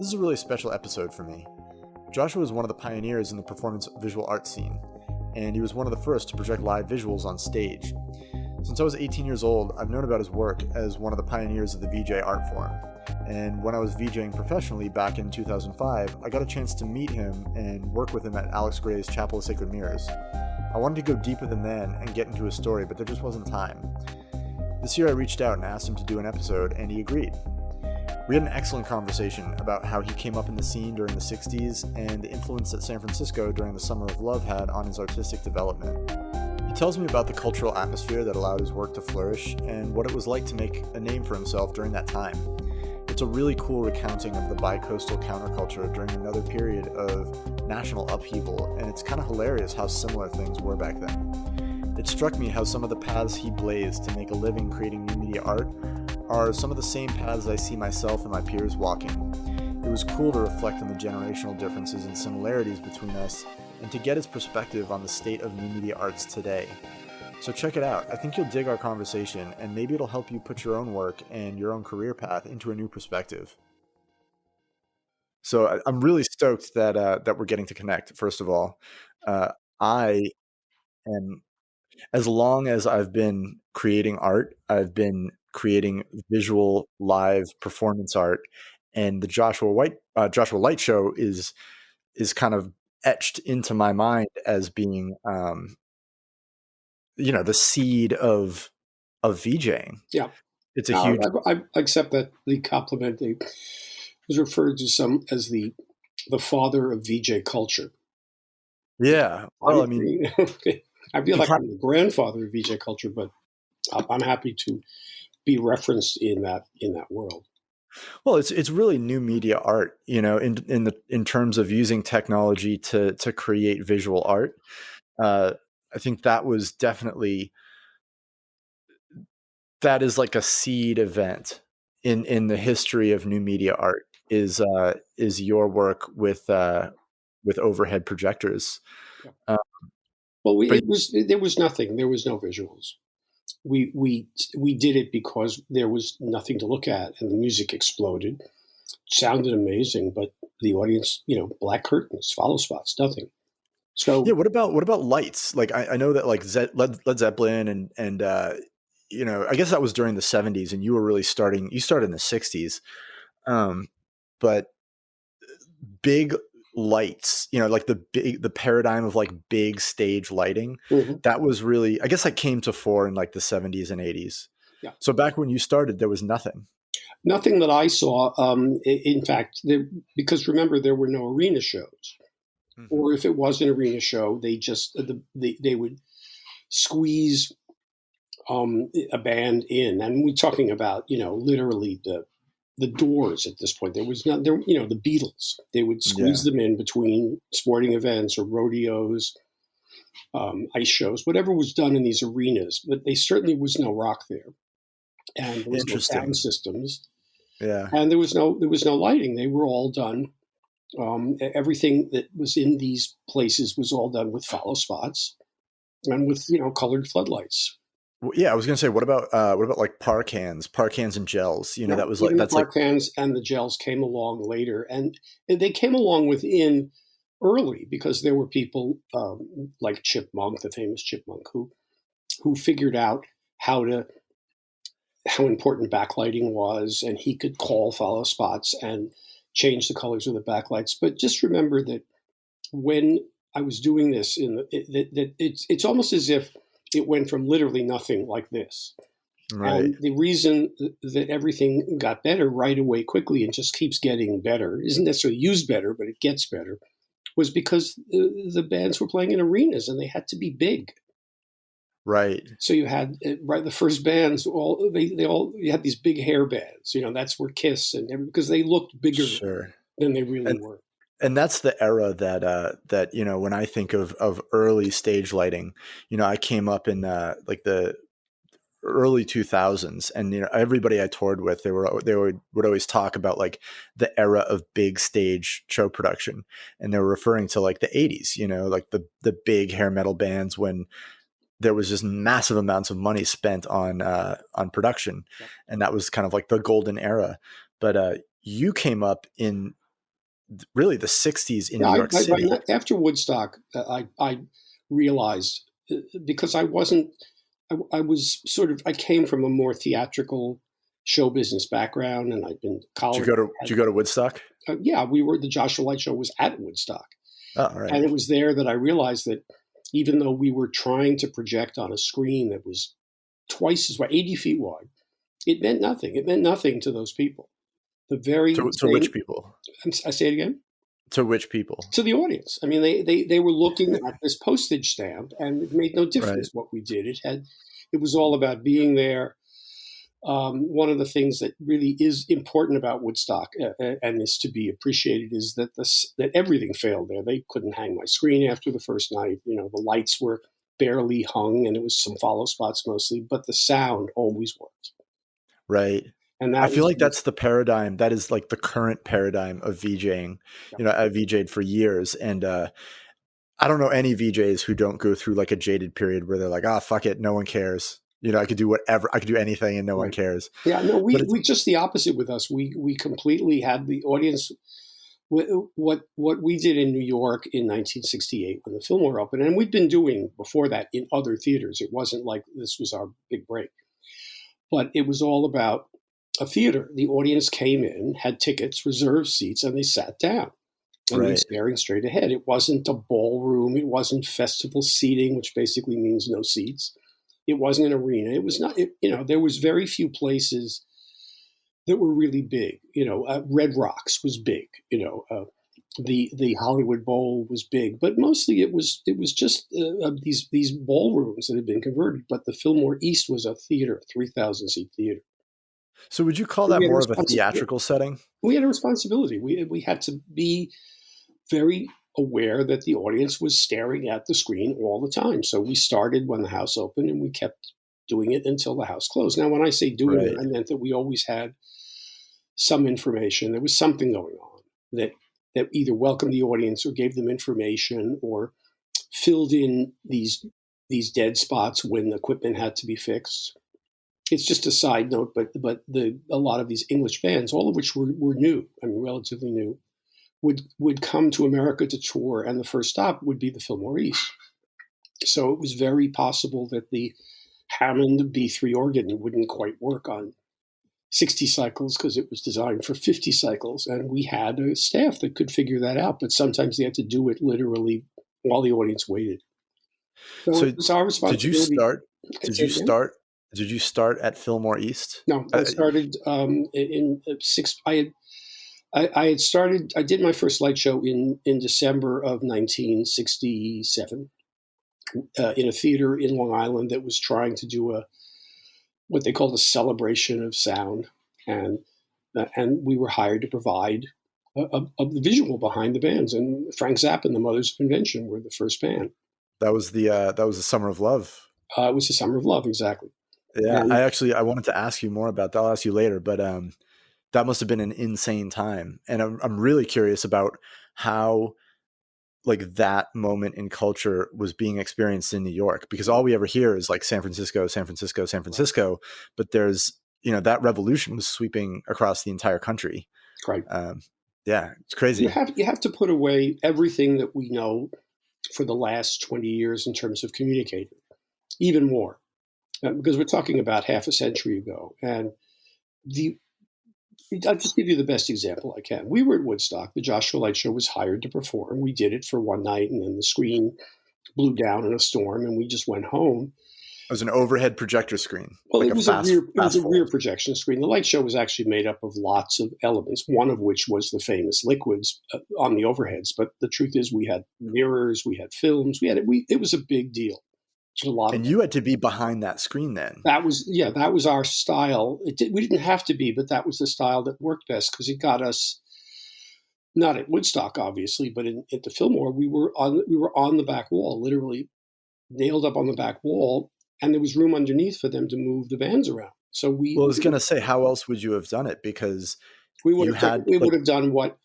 This is a really special episode for me. Joshua was one of the pioneers in the performance visual art scene, and he was one of the first to project live visuals on stage. Since I was 18 years old, I've known about his work as one of the pioneers of the VJ art form. And when I was VJing professionally back in 2005, I got a chance to meet him and work with him at Alex Gray's Chapel of Sacred Mirrors. I wanted to go deep with him then and get into his story, but there just wasn't time. This year I reached out and asked him to do an episode, and he agreed. We had an excellent conversation about how he came up in the scene during the 60s and the influence that San Francisco during the Summer of Love had on his artistic development. He tells me about the cultural atmosphere that allowed his work to flourish and what it was like to make a name for himself during that time. It's a really cool recounting of the bicoastal counterculture during another period of national upheaval, and it's kind of hilarious how similar things were back then. It struck me how some of the paths he blazed to make a living creating new media art are some of the same paths I see myself and my peers walking. It was cool to reflect on the generational differences and similarities between us and to get his perspective on the state of new media arts today. So check it out. I think you'll dig our conversation, and maybe it'll help you put your own work and your own career path into a new perspective. So I'm really stoked that we're getting to connect, first of all. I am, as long as I've been creating art, I've been creating visual live performance art, and the Joshua Light Show is kind of etched into my mind as being the seed of VJing. Yeah, it's a huge. I accept that the compliment. It was referred to some as the father of VJ culture. Yeah, well, I mean, I feel like I'm the grandfather of VJ culture, but I'm happy to be referenced in that world. Well, it's really new media art, in terms of using technology to create visual art. I think that is like a seed event in the history of new media art is your work with overhead projectors. Yeah. There was nothing. There was no visuals. We did it because there was nothing to look at, and the music exploded. It sounded amazing, but the audience, black curtains, follow spots, nothing. So yeah, what about lights? Like I know that like Led Zeppelin and I guess that was during the 70s, and you were really starting. You started in the 60s, but big lights, like the paradigm of like big stage lighting, that was really, I guess, that came to fore in like the 70s and 80s. Yeah. So back when you started, there was nothing that I saw. In fact, because remember, there were no arena shows, or if it was an arena show, they just they would squeeze a band in, and we're talking about literally the Doors at this point. There was not there, the Beatles. They would squeeze them in between sporting events or rodeos, ice shows, whatever was done in these arenas. But there certainly was no rock there, and there was no sound systems. Yeah, and there was no lighting. They were all done. Everything that was in these places was all done with follow spots and with colored floodlights. Yeah, I was going to say, what about like par cans and gels? That was like that's par cans and the gels came along later, and they came along within early because there were people like Chipmunk, the famous Chipmunk, who figured out how important backlighting was, and he could call follow spots and change the colors of the backlights. But just remember that when I was doing this, it's almost as if it went from literally nothing like this. Right. And the reason that everything got better right away quickly and just keeps getting better, isn't necessarily used better, but it gets better, was because the bands were playing in arenas and they had to be big. Right. So you had the first bands, you had these big hair bands, that's where Kiss and because they looked bigger than they really were. And that's the era that when I think of early stage lighting, I came up in like the early 2000s, and everybody I toured with, they would always talk about like the era of big stage show production, and they were referring to like the 80s, like the big hair metal bands when there was just massive amounts of money spent on production, and that was kind of like the golden era. But you came up in really the 60s in New Yeah, York City. after Woodstock, I realized because I wasn't, I was sort of, I came from a more theatrical show business background, and I'd been to college. Did you go to Woodstock? Yeah, the Joshua Light Show was at Woodstock. Oh, all right. And it was there that I realized that even though we were trying to project on a screen that was twice as wide, 80 feet wide, it meant nothing. It meant nothing to those people. The very To which people? I say it again? To which people? To the audience. I mean, they were looking at this postage stamp, and it made no difference Right. what we did. It was all about being there. One of the things that really is important about Woodstock and is to be appreciated is that that everything failed there. They couldn't hang my screen after the first night. You know, the lights were barely hung, and it was some follow spots mostly, but the sound always worked. Right. And I that feel was like that's the paradigm. That is like the current paradigm of VJing. yeah. You know, I VJ'd for years, and I don't know any VJs who don't go through like a jaded period where they're like, ah, fuck it, no one cares. You know, I could do whatever, I could do anything, and no one Right. cares. Yeah, no, But we just the opposite with us. We completely had the audience. What we did in New York in 1968 when the Fillmore opened, and we'd been doing before that in other theaters. It wasn't like this was our big break, but it was all about a theater. The audience came in, had tickets, reserved seats, and they sat down. And they were right, staring straight ahead. It wasn't a ballroom. It wasn't festival seating, which basically means no seats. It wasn't an arena. It was not. There was very few places that were really big. Red Rocks was big. The Hollywood Bowl was big, but mostly it was just these ballrooms that had been converted. But the Fillmore East was a theater, 3,000 seat theater. so would you call So that more of a theatrical setting? we had a responsibility. We had to be very aware that the audience was staring at the screen all the time. So we started when the house opened, and we kept doing it until the house closed. Now, when I say doing it, Right. I meant that we always had some information. There was something going on that either welcomed the audience or gave them information or filled in these dead spots when the equipment had to be fixed. It's just a side note, but a lot of these English bands, all of which were new, I mean, relatively new, would come to America to tour, and the first stop would be the Fillmore East. So it was very possible that the Hammond B3 organ wouldn't quite work on 60 cycles because it was designed for 50 cycles, and we had a staff that could figure that out. But sometimes they had to do it literally while the audience waited. So it was our did you responsibility. start? Did you start? Did you start at Fillmore East? No, I started in six. I had started. I did my first light show in December of 1967 in a theater in Long Island that was trying to do what they called a celebration of sound, and we were hired to provide a visual behind the bands. And Frank Zappa and the Mothers of Invention were the first band. That was the Summer of Love. It was the Summer of Love, exactly. Yeah, And I wanted to ask you more about that. I'll ask you later, but that must have been an insane time, and I'm really curious about how like that moment in culture was being experienced in New York, because all we ever hear is like San Francisco, San Francisco, San Francisco, but there's that revolution was sweeping across the entire country. right. Yeah, it's crazy. You have to put away everything that we know for the last 20 years in terms of communicating, even more, because we're talking about half a century ago. And I'll just give you the best example I can. We were at Woodstock. The Joshua Light Show was hired to perform. We did it for one night, and then the screen blew down in a storm, and we just went home. It was an overhead projector screen. Well, like it was a rear projection screen. The light show was actually made up of lots of elements, one of which was the famous liquids on the overheads. But the truth is, we had mirrors, we had films, it was a big deal. And you had to be behind that screen then. That was our style. We didn't have to be, but that was the style that worked best because it got us. Not at Woodstock, obviously, but at the Fillmore, we were on the back wall, literally nailed up on the back wall, and there was room underneath for them to move the bands around. So I was going to say, how else would you have done it? Because we would have done what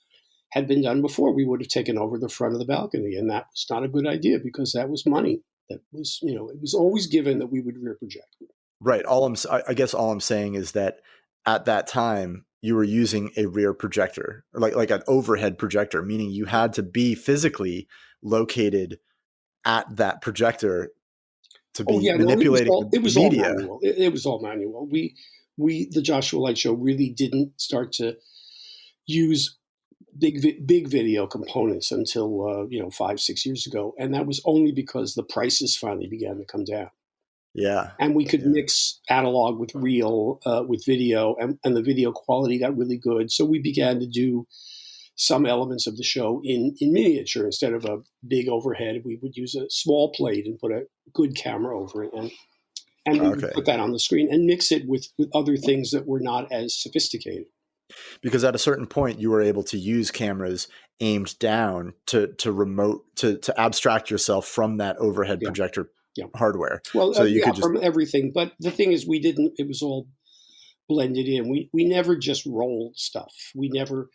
had been done before. We would have taken over the front of the balcony, and that was not a good idea because that was money. That was, it was always given that we would rear project. Right. I guess all I'm saying is that at that time, you were using a rear projector, or like an overhead projector, meaning you had to be physically located at that projector to Oh be yeah, no, manipulating it the was all media. manual. It was all manual. The Joshua Light Show really didn't start to use big video components until 5-6 years ago, and that was only because the prices finally began to come down, Yeah. and we could Yeah. mix analog with real with video, and the video quality got really good. So we began to do some elements of the show in miniature instead of a big overhead. We would use a small plate and put a good camera over it, and we would Okay. put that on the screen and mix it with other things that were not as sophisticated. Because at a certain point you were able to use cameras aimed down to abstract yourself from that overhead Yeah, projector yeah. hardware. Well, So that you yeah, could just, from everything. But the thing is, we didn't. It was all blended in. We never just rolled stuff. We never,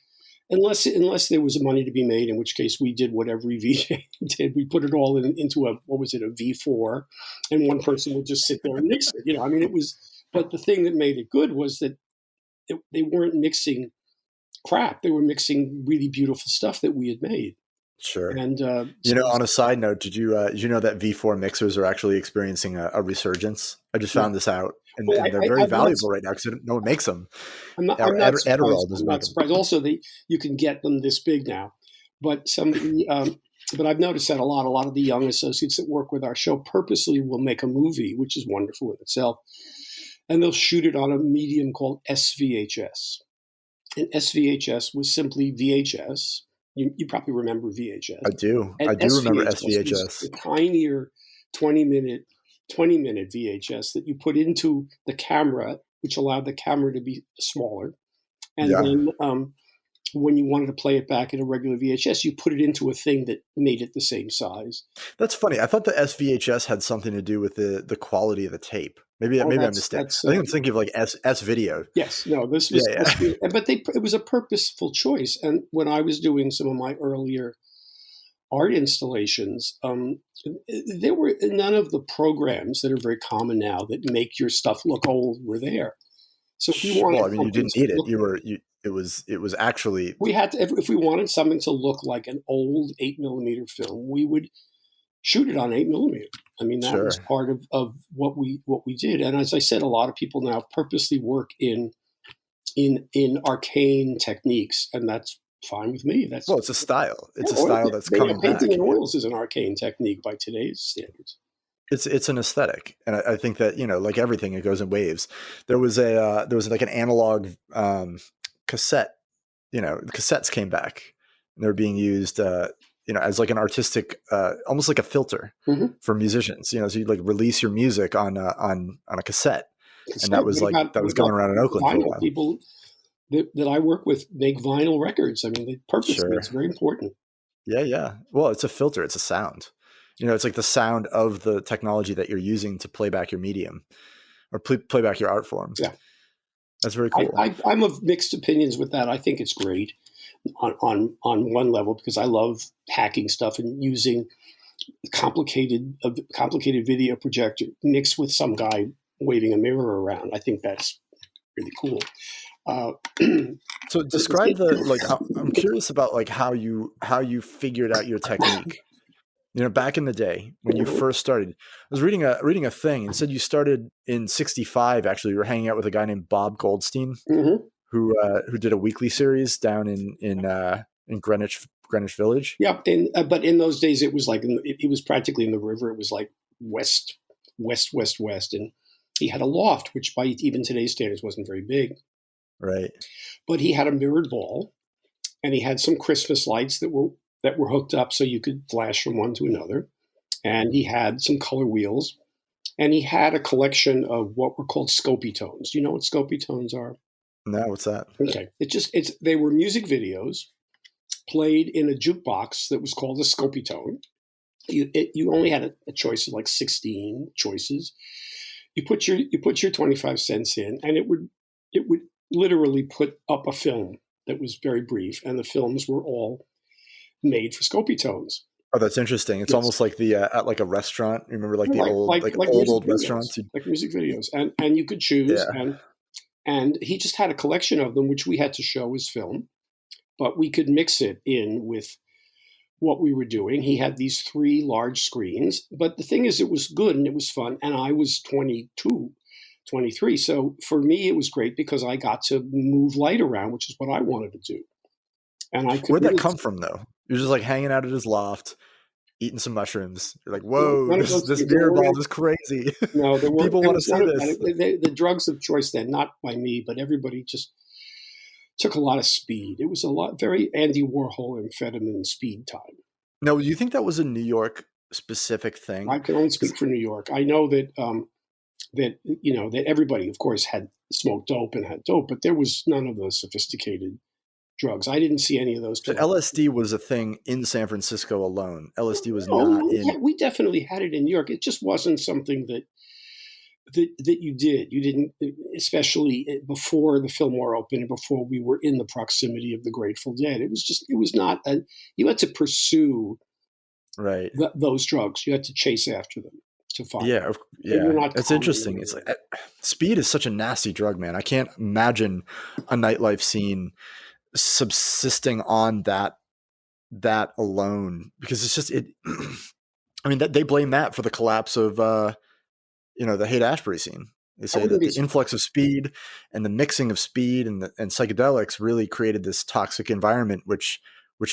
unless there was money to be made, in which case we did what every VJ did. We put it all into a V4, and one person would just sit there and mix it. I mean, it was. But the thing that made it good was that they weren't mixing crap. They were mixing really beautiful stuff that we had made. sure. And On a side note, did you know that V4 mixers are actually experiencing a resurgence? I just yeah. found this out, and, Well, and they're very valuable right now because no one makes them. I'm not surprised. Adderall doesn't I'm make not them. surprised. Also, you can get them this big now, but but I've noticed that a lot of the young associates that work with our show purposely will make a movie, which is wonderful in itself, and they'll shoot it on a medium called SVHS. And SVHS was simply VHS. You probably remember VHS. I do. And I do remember was SVHS. the tinier 20-minute VHS that you put into the camera, which allowed the camera to be smaller. And Yeah. then when you wanted to play it back in a regular VHS, you put it into a thing that made it the same size. That's funny. I thought the SVHS had something to do with the quality of the tape. Maybe I'm mistaken. I think I'm thinking of like S video. Yes, no, this was, Yeah. but it was a purposeful choice. And when I was doing some of my earlier art installations, there were none of the programs that are very common now that make your stuff look old were there. So if you wanted, well, I mean, you didn't need it. It was actually, we had to, if we wanted something to look like an old 8mm film, we would shoot it on 8mm. I mean, that was part of what we did. And as I said, a lot of people now purposely work in arcane techniques, and that's fine with me. it's a style. It's a style that's coming back. Painting in oils is an arcane technique by today's standards. It's an aesthetic, and I think that like everything, it goes in waves. There was like an analog cassette. Cassettes came back, and they're being used as like an artistic, almost like a filter for musicians. So you like release your music on a cassette, and that was going around in Oakland for a while. People that I work with make vinyl records. I mean, they purposely. It's very important. Yeah. Well, it's a filter. It's a sound. It's like the sound of the technology that you're using to play back your medium or play back your art form. Yeah, that's very cool. I'm of mixed opinions with that. I think it's great on one level because I love hacking stuff and using complicated video projector mixed with some guy waving a mirror around. I think that's really cool. So describe I'm curious about like how you figured out your technique. Back in the day when you first started, I was reading a thing and said you started in '65. Actually, you were hanging out with a guy named Bob Goldstein, who did a weekly series down in Greenwich Village. Yeah, but in those days it was like it was practically in the river. It was like west, and he had a loft, which by even today's standards wasn't very big. Right. But he had a mirrored wall, and he had some Christmas lights that were hooked up so you could flash from one to another. And he had some color wheels, and he had a collection of what were called scopy tones. Do you know what scopy tones are? No, what's that? Okay. They were music videos played in a jukebox that was called a scopy tone. You only had a choice of like 16 choices. You put your 25 cents in, and it would literally put up a film that was very brief, and the films were all made for scopy tones. Oh, that's interesting. It's almost like the at like a restaurant. Remember, like the old old restaurants, like music videos, and you could choose. Yeah. And he just had a collection of them, which we had to show as film, but we could mix it in with what we were doing. He had these 3 large screens, but the thing is, it was good and it was fun. And I was 22, 23. So for me, it was great because I got to move light around, which is what I wanted to do. And I could. Where'd that come from, though? You're just like hanging out at his loft, eating some mushrooms. You're like, whoa, this mirror ball is crazy. No, people want to see this. The drugs of choice then, not by me, but everybody just took a lot of speed. It was very Andy Warhol amphetamine speed time. Now, do you think that was a New York specific thing? I can only speak for New York. I know that that everybody, of course, had smoked dope and had dope, but there was none of those sophisticated drugs. I didn't see any of those. So LSD was a thing in San Francisco alone. LSD was not in. We definitely had it in New York. It just wasn't something that you did. You didn't, especially before the Fillmore opened and before we were in the proximity of the Grateful Dead. It was not. You had to pursue those drugs. You had to chase after them to find. Yeah, It's interesting. It's like speed is such a nasty drug, man. I can't imagine a nightlife scene subsisting on that alone, because it's just it. I mean, they blame that for the collapse of the Haight-Ashbury scene. They say that the influx of speed and the mixing of speed and psychedelics really created this toxic environment, which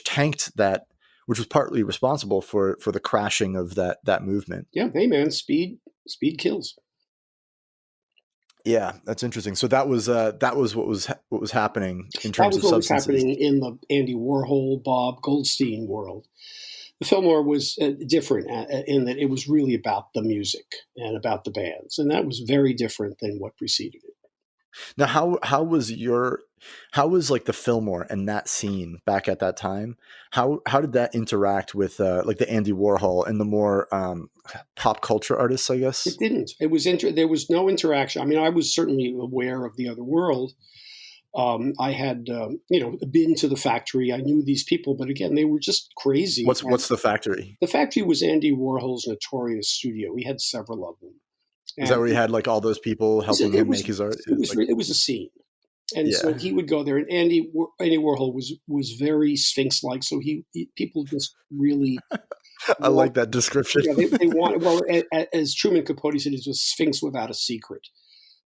tanked that, which was partly responsible for the crashing of that movement. Yeah, hey man, speed kills. Yeah, that's interesting. So that was what was happening in terms of substances. That was what was happening in the Andy Warhol, Bob Goldstein world. The Fillmore was different in that it was really about the music and about the bands, and that was very different than what preceded it. Now, how was like the Fillmore and that scene back at that time? How did that interact with like the Andy Warhol and the more pop culture artists, I guess? It didn't. It was there was no interaction. I mean, I was certainly aware of the other world. I had been to the factory. I knew these people, but again, they were just crazy. What's the factory? The factory was Andy Warhol's notorious studio. He had several of them. Is that where he had like all those people helping him make his art? It was a scene. And so he would go there, and Andy Warhol was very Sphinx-like. So people just really. I like that description. Yeah, they wanted. Well, as Truman Capote said, it was a Sphinx without a secret.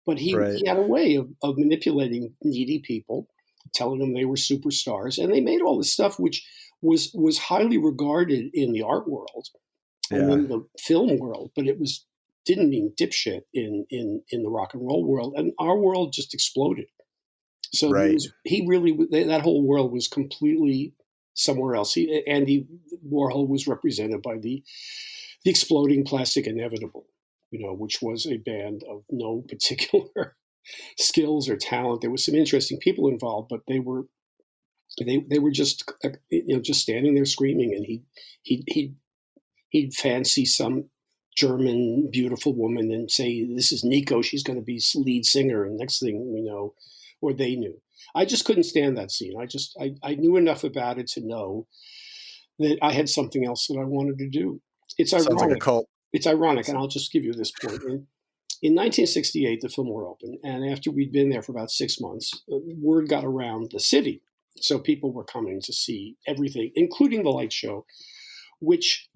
But he had a way of manipulating needy people, telling them they were superstars, and they made all this stuff which was highly regarded in the art world and in the film world, but it didn't mean dipshit in the rock and roll world, and our world just exploded. So that whole world was completely somewhere else. Andy Warhol was represented by the Exploding Plastic Inevitable, which was a band of no particular skills or talent. There was some interesting people involved, but they were just just standing there screaming, and he'd fancy some German beautiful woman and say, "This is Nico. She's going to be lead singer." And next thing we know, or they knew. I just couldn't stand that scene. I knew enough about it to know that I had something else that I wanted to do. It's ironic. Sounds like a cult. It's ironic, and I'll just give you this point. In 1968, the Fillmore opened, and after we'd been there for about 6 months, word got around the city. So people were coming to see everything, including the light show, which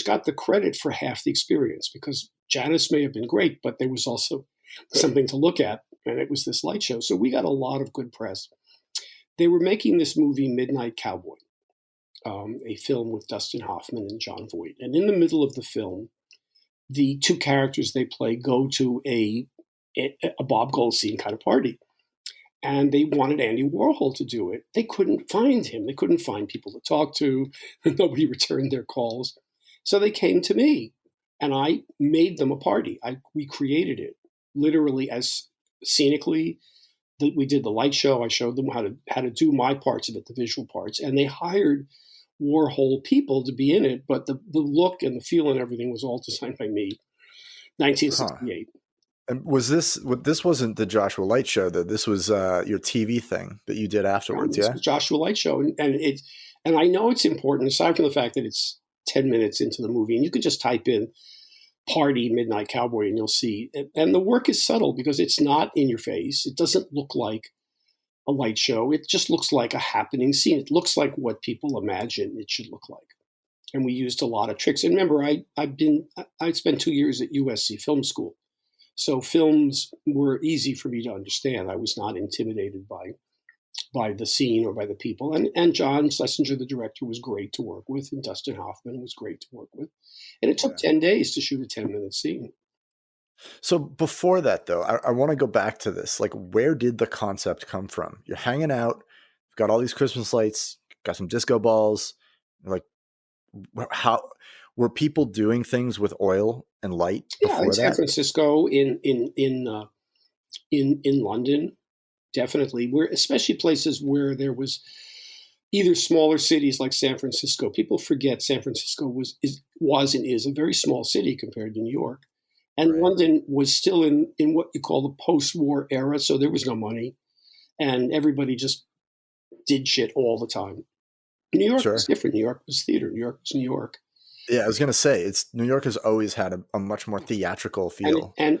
got the credit for half the experience, because Janus may have been great, but there was also something to look at, and it was this light show. So we got a lot of good press. They were making this movie, Midnight Cowboy, a film with Dustin Hoffman and Jon Voight. And in the middle of the film, the 2 characters they play go to a Bob Goldstein kind of party. And they wanted Andy Warhol to do it. They couldn't find him. They couldn't find people to talk to. Nobody returned their calls. So they came to me, and I made them a party. We created it literally as scenically. We did the light show. I showed them how to do my parts of it, the visual parts. And they hired Warhol people to be in it, but the look and the feel and everything was all designed by me. 1968. And this wasn't the Joshua Light show, though. This was your TV thing that you did afterwards, yeah? Joshua Light show. And I know it's important, aside from the fact that it's 10 minutes into the movie, and you could just type in party Midnight Cowboy, and you'll see. And the work is subtle because it's not in your face. It doesn't look like a light show. It just looks like a happening scene. It looks like what people imagine it should look like. And we used a lot of tricks. And remember, I spent 2 years at USC Film School, so films were easy for me to understand. I was not intimidated by the scene or by the people. And John Schlesinger, the director, was great to work with, and Dustin Hoffman was great to work with. And it took 10 days to shoot a 10-minute scene. So before that, though, I want to go back to this. Like, where did the concept come from? You're hanging out, you've got all these Christmas lights, got some disco balls. Like, how were people doing things with oil and light before in San Francisco, in London, definitely. Where especially places where there was either smaller cities like San Francisco. People forget San Francisco was and is a very small city compared to New York. And London was still in what you call the post-war era, so there was no money, and everybody just did shit all the time. New York was different. New York was theater. New York was New York. Yeah, I was gonna say New York has always had a much more theatrical feel. And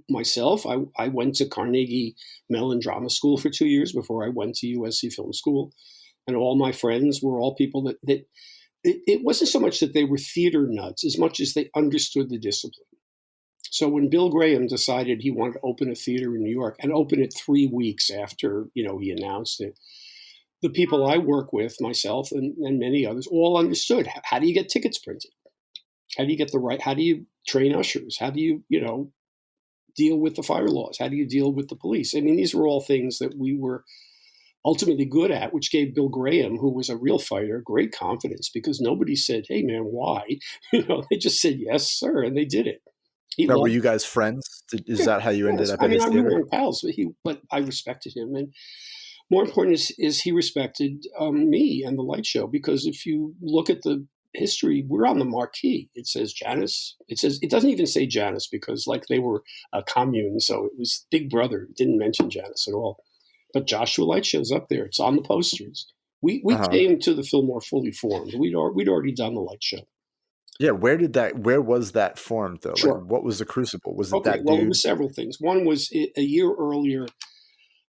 myself, I went to Carnegie Mellon Drama School for 2 years before I went to USC Film School, and all my friends were all people that it wasn't so much that they were theater nuts as much as they understood the discipline. So when Bill Graham decided he wanted to open a theater in New York and open it 3 weeks after he announced it, the people I work with, myself and many others, all understood how do you get tickets printed? How do you get how do you train ushers? How do you, deal with the fire laws? How do you deal with the police? I mean, these were all things that we were ultimately good at, which gave Bill Graham, who was a real fighter, great confidence because nobody said, "Hey, man, why?" They just said, "Yes, sir," and they did it. Now, were you guys friends? Is that how you ended up at his theater? I mean, we were pals, but I respected him, and more important is he respected me and the light show, because if you look at the history, we're on the marquee. It says Janus. It doesn't even say Janus because like they were a commune, so it was Big Brother. It didn't mention Janus at all. But Joshua Light Show's up there. It's on the posters. We came to the Fillmore fully formed. We'd already done the light show. Yeah, where was that formed though? Sure. Like, what was the crucible? Was it that dude? Well, it was several things. One was a year earlier,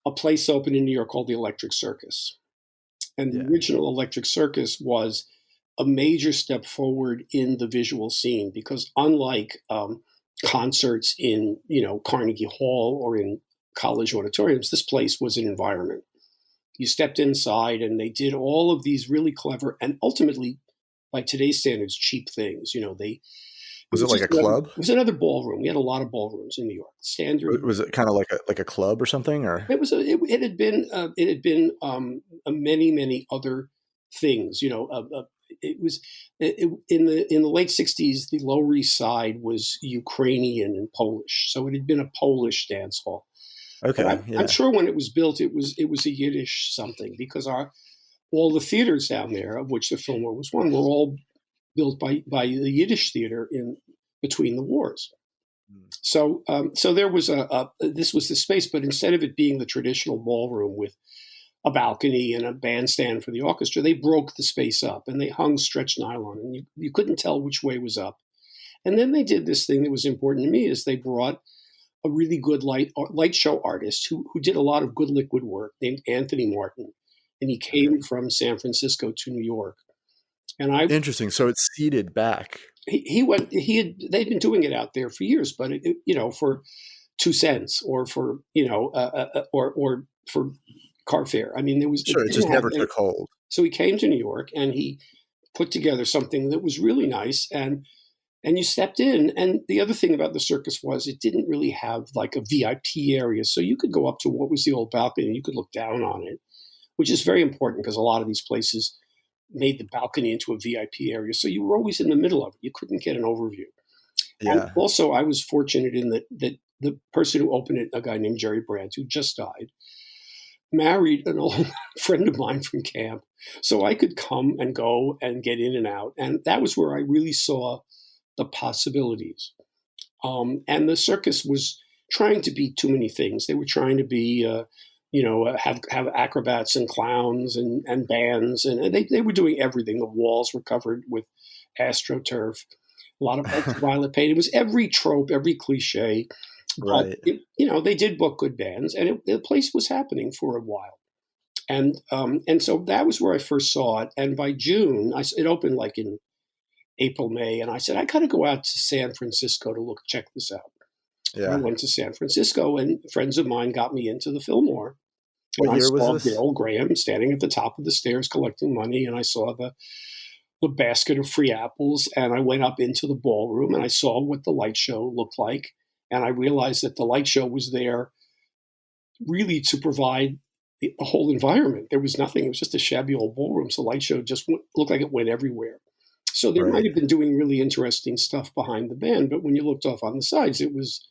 a place opened in New York called the Electric Circus. And the original Electric Circus was a major step forward in the visual scene because unlike concerts in, Carnegie Hall or in college auditoriums, this place was an environment. You stepped inside and they did all of these really clever and ultimately, by today's standards, cheap things. Was it like a club? It was another ballroom. We had a lot of ballrooms in New York. Standard. Was it kind of like a club or something, or it had been many other things. It was in the late '60s. The Lower East Side was Ukrainian and Polish, so it had been a Polish dance hall. Okay, I'm sure when it was built, it was a Yiddish something because all the theaters down there, of which the Fillmore was one, were all built by the Yiddish theater in between the wars. So there was this was the space, but instead of it being the traditional ballroom with a balcony and a bandstand for the orchestra, they broke the space up and they hung stretched nylon, and you couldn't tell which way was up. And then they did this thing that was important to me is they brought a really good light show artist who did a lot of good liquid work named Anthony Martin, and he came from San Francisco to New York. And interesting. So it's seeded back. They'd been doing it out there for years, but for 2 cents or for or for car fare. I mean, it just never took hold. So he came to New York and he put together something that was really nice, and you stepped in. And the other thing about the circus was it didn't really have like a VIP area, so you could go up to what was the old balcony and you could look down on it, which is very important because a lot of these places made the balcony into a VIP area. So you were always in the middle of it. You couldn't get an overview. Yeah. And also, I was fortunate in that the person who opened it, a guy named Jerry Brandt, who just died, married an old friend of mine from camp. So I could come and go and get in and out. And that was where I really saw the possibilities. And the circus was trying to be too many things. They were trying to be... have acrobats and clowns and bands, and they were doing everything. The walls were covered with AstroTurf. a lot of ultraviolet paint. It was every trope, every cliche. But, Right. they did book good bands, and the place was happening for a while. And so that was where I first saw it. And by June, it opened like in April, May, and I said, I got to go out to San Francisco to check this out. I Yeah. went to San Francisco, and friends of mine got me into the Fillmore. And What I year was saw this? Bill Graham standing at the top of the stairs collecting money, and I saw the basket of free apples, and I went up into the ballroom, and I saw what the light show looked like, and I realized that the light show was there really to provide the whole environment. There was nothing. It was just a shabby old ballroom, so the light show just looked like it went everywhere. So they might Right. have been doing really interesting stuff behind the band, but when you looked off on the sides, it was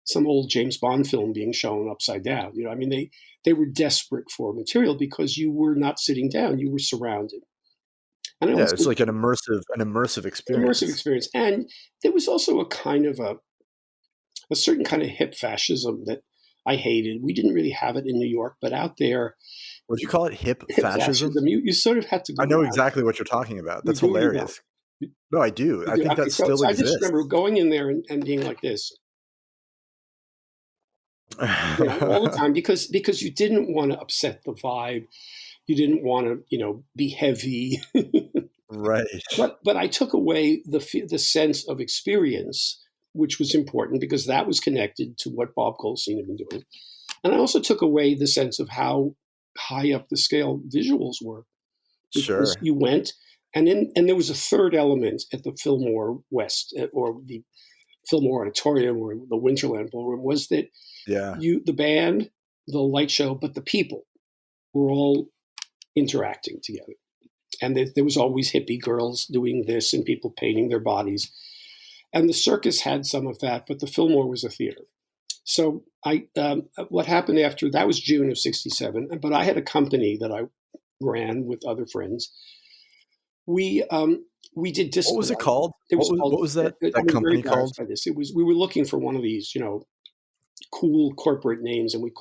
some old James Bond film being shown upside down. I mean, they were desperate for material because you were not sitting down; you were surrounded. And I Yeah, it's also like an immersive immersive experience. experience, and there was also a kind of a certain kind of hip fascism that I hated. We didn't really have it in New York, but out there, Would you call it hip hip fascism? fascism, you sort of had to I go know out. exactly what you're talking about. You That's do or you don't? hilarious. No, I do. You I do? think Okay, that so still I just remember exists. going in there and being like this, all the time because you didn't want to upset the vibe. You didn't want to, be heavy. Right. But I took away the sense of experience, which was important because that was connected to what Bob Goldstein had been doing. And I also took away the sense of how high up the scale visuals were because Sure. you went and there was a third element at the Fillmore West or the Fillmore Auditorium or the Winterland Ballroom was that Yeah. the band, the light show, but the people were all interacting together. And there was always hippie girls doing this and people painting their bodies. And the circus had some of that, but the Fillmore was a theater. So what happened after that was June of '67, but I had a company that I ran with other friends. We we did What disco was it lighting. called? It was called. What was that I'm very company embarrassed called? by this. We were looking for one of these, cool corporate names, and we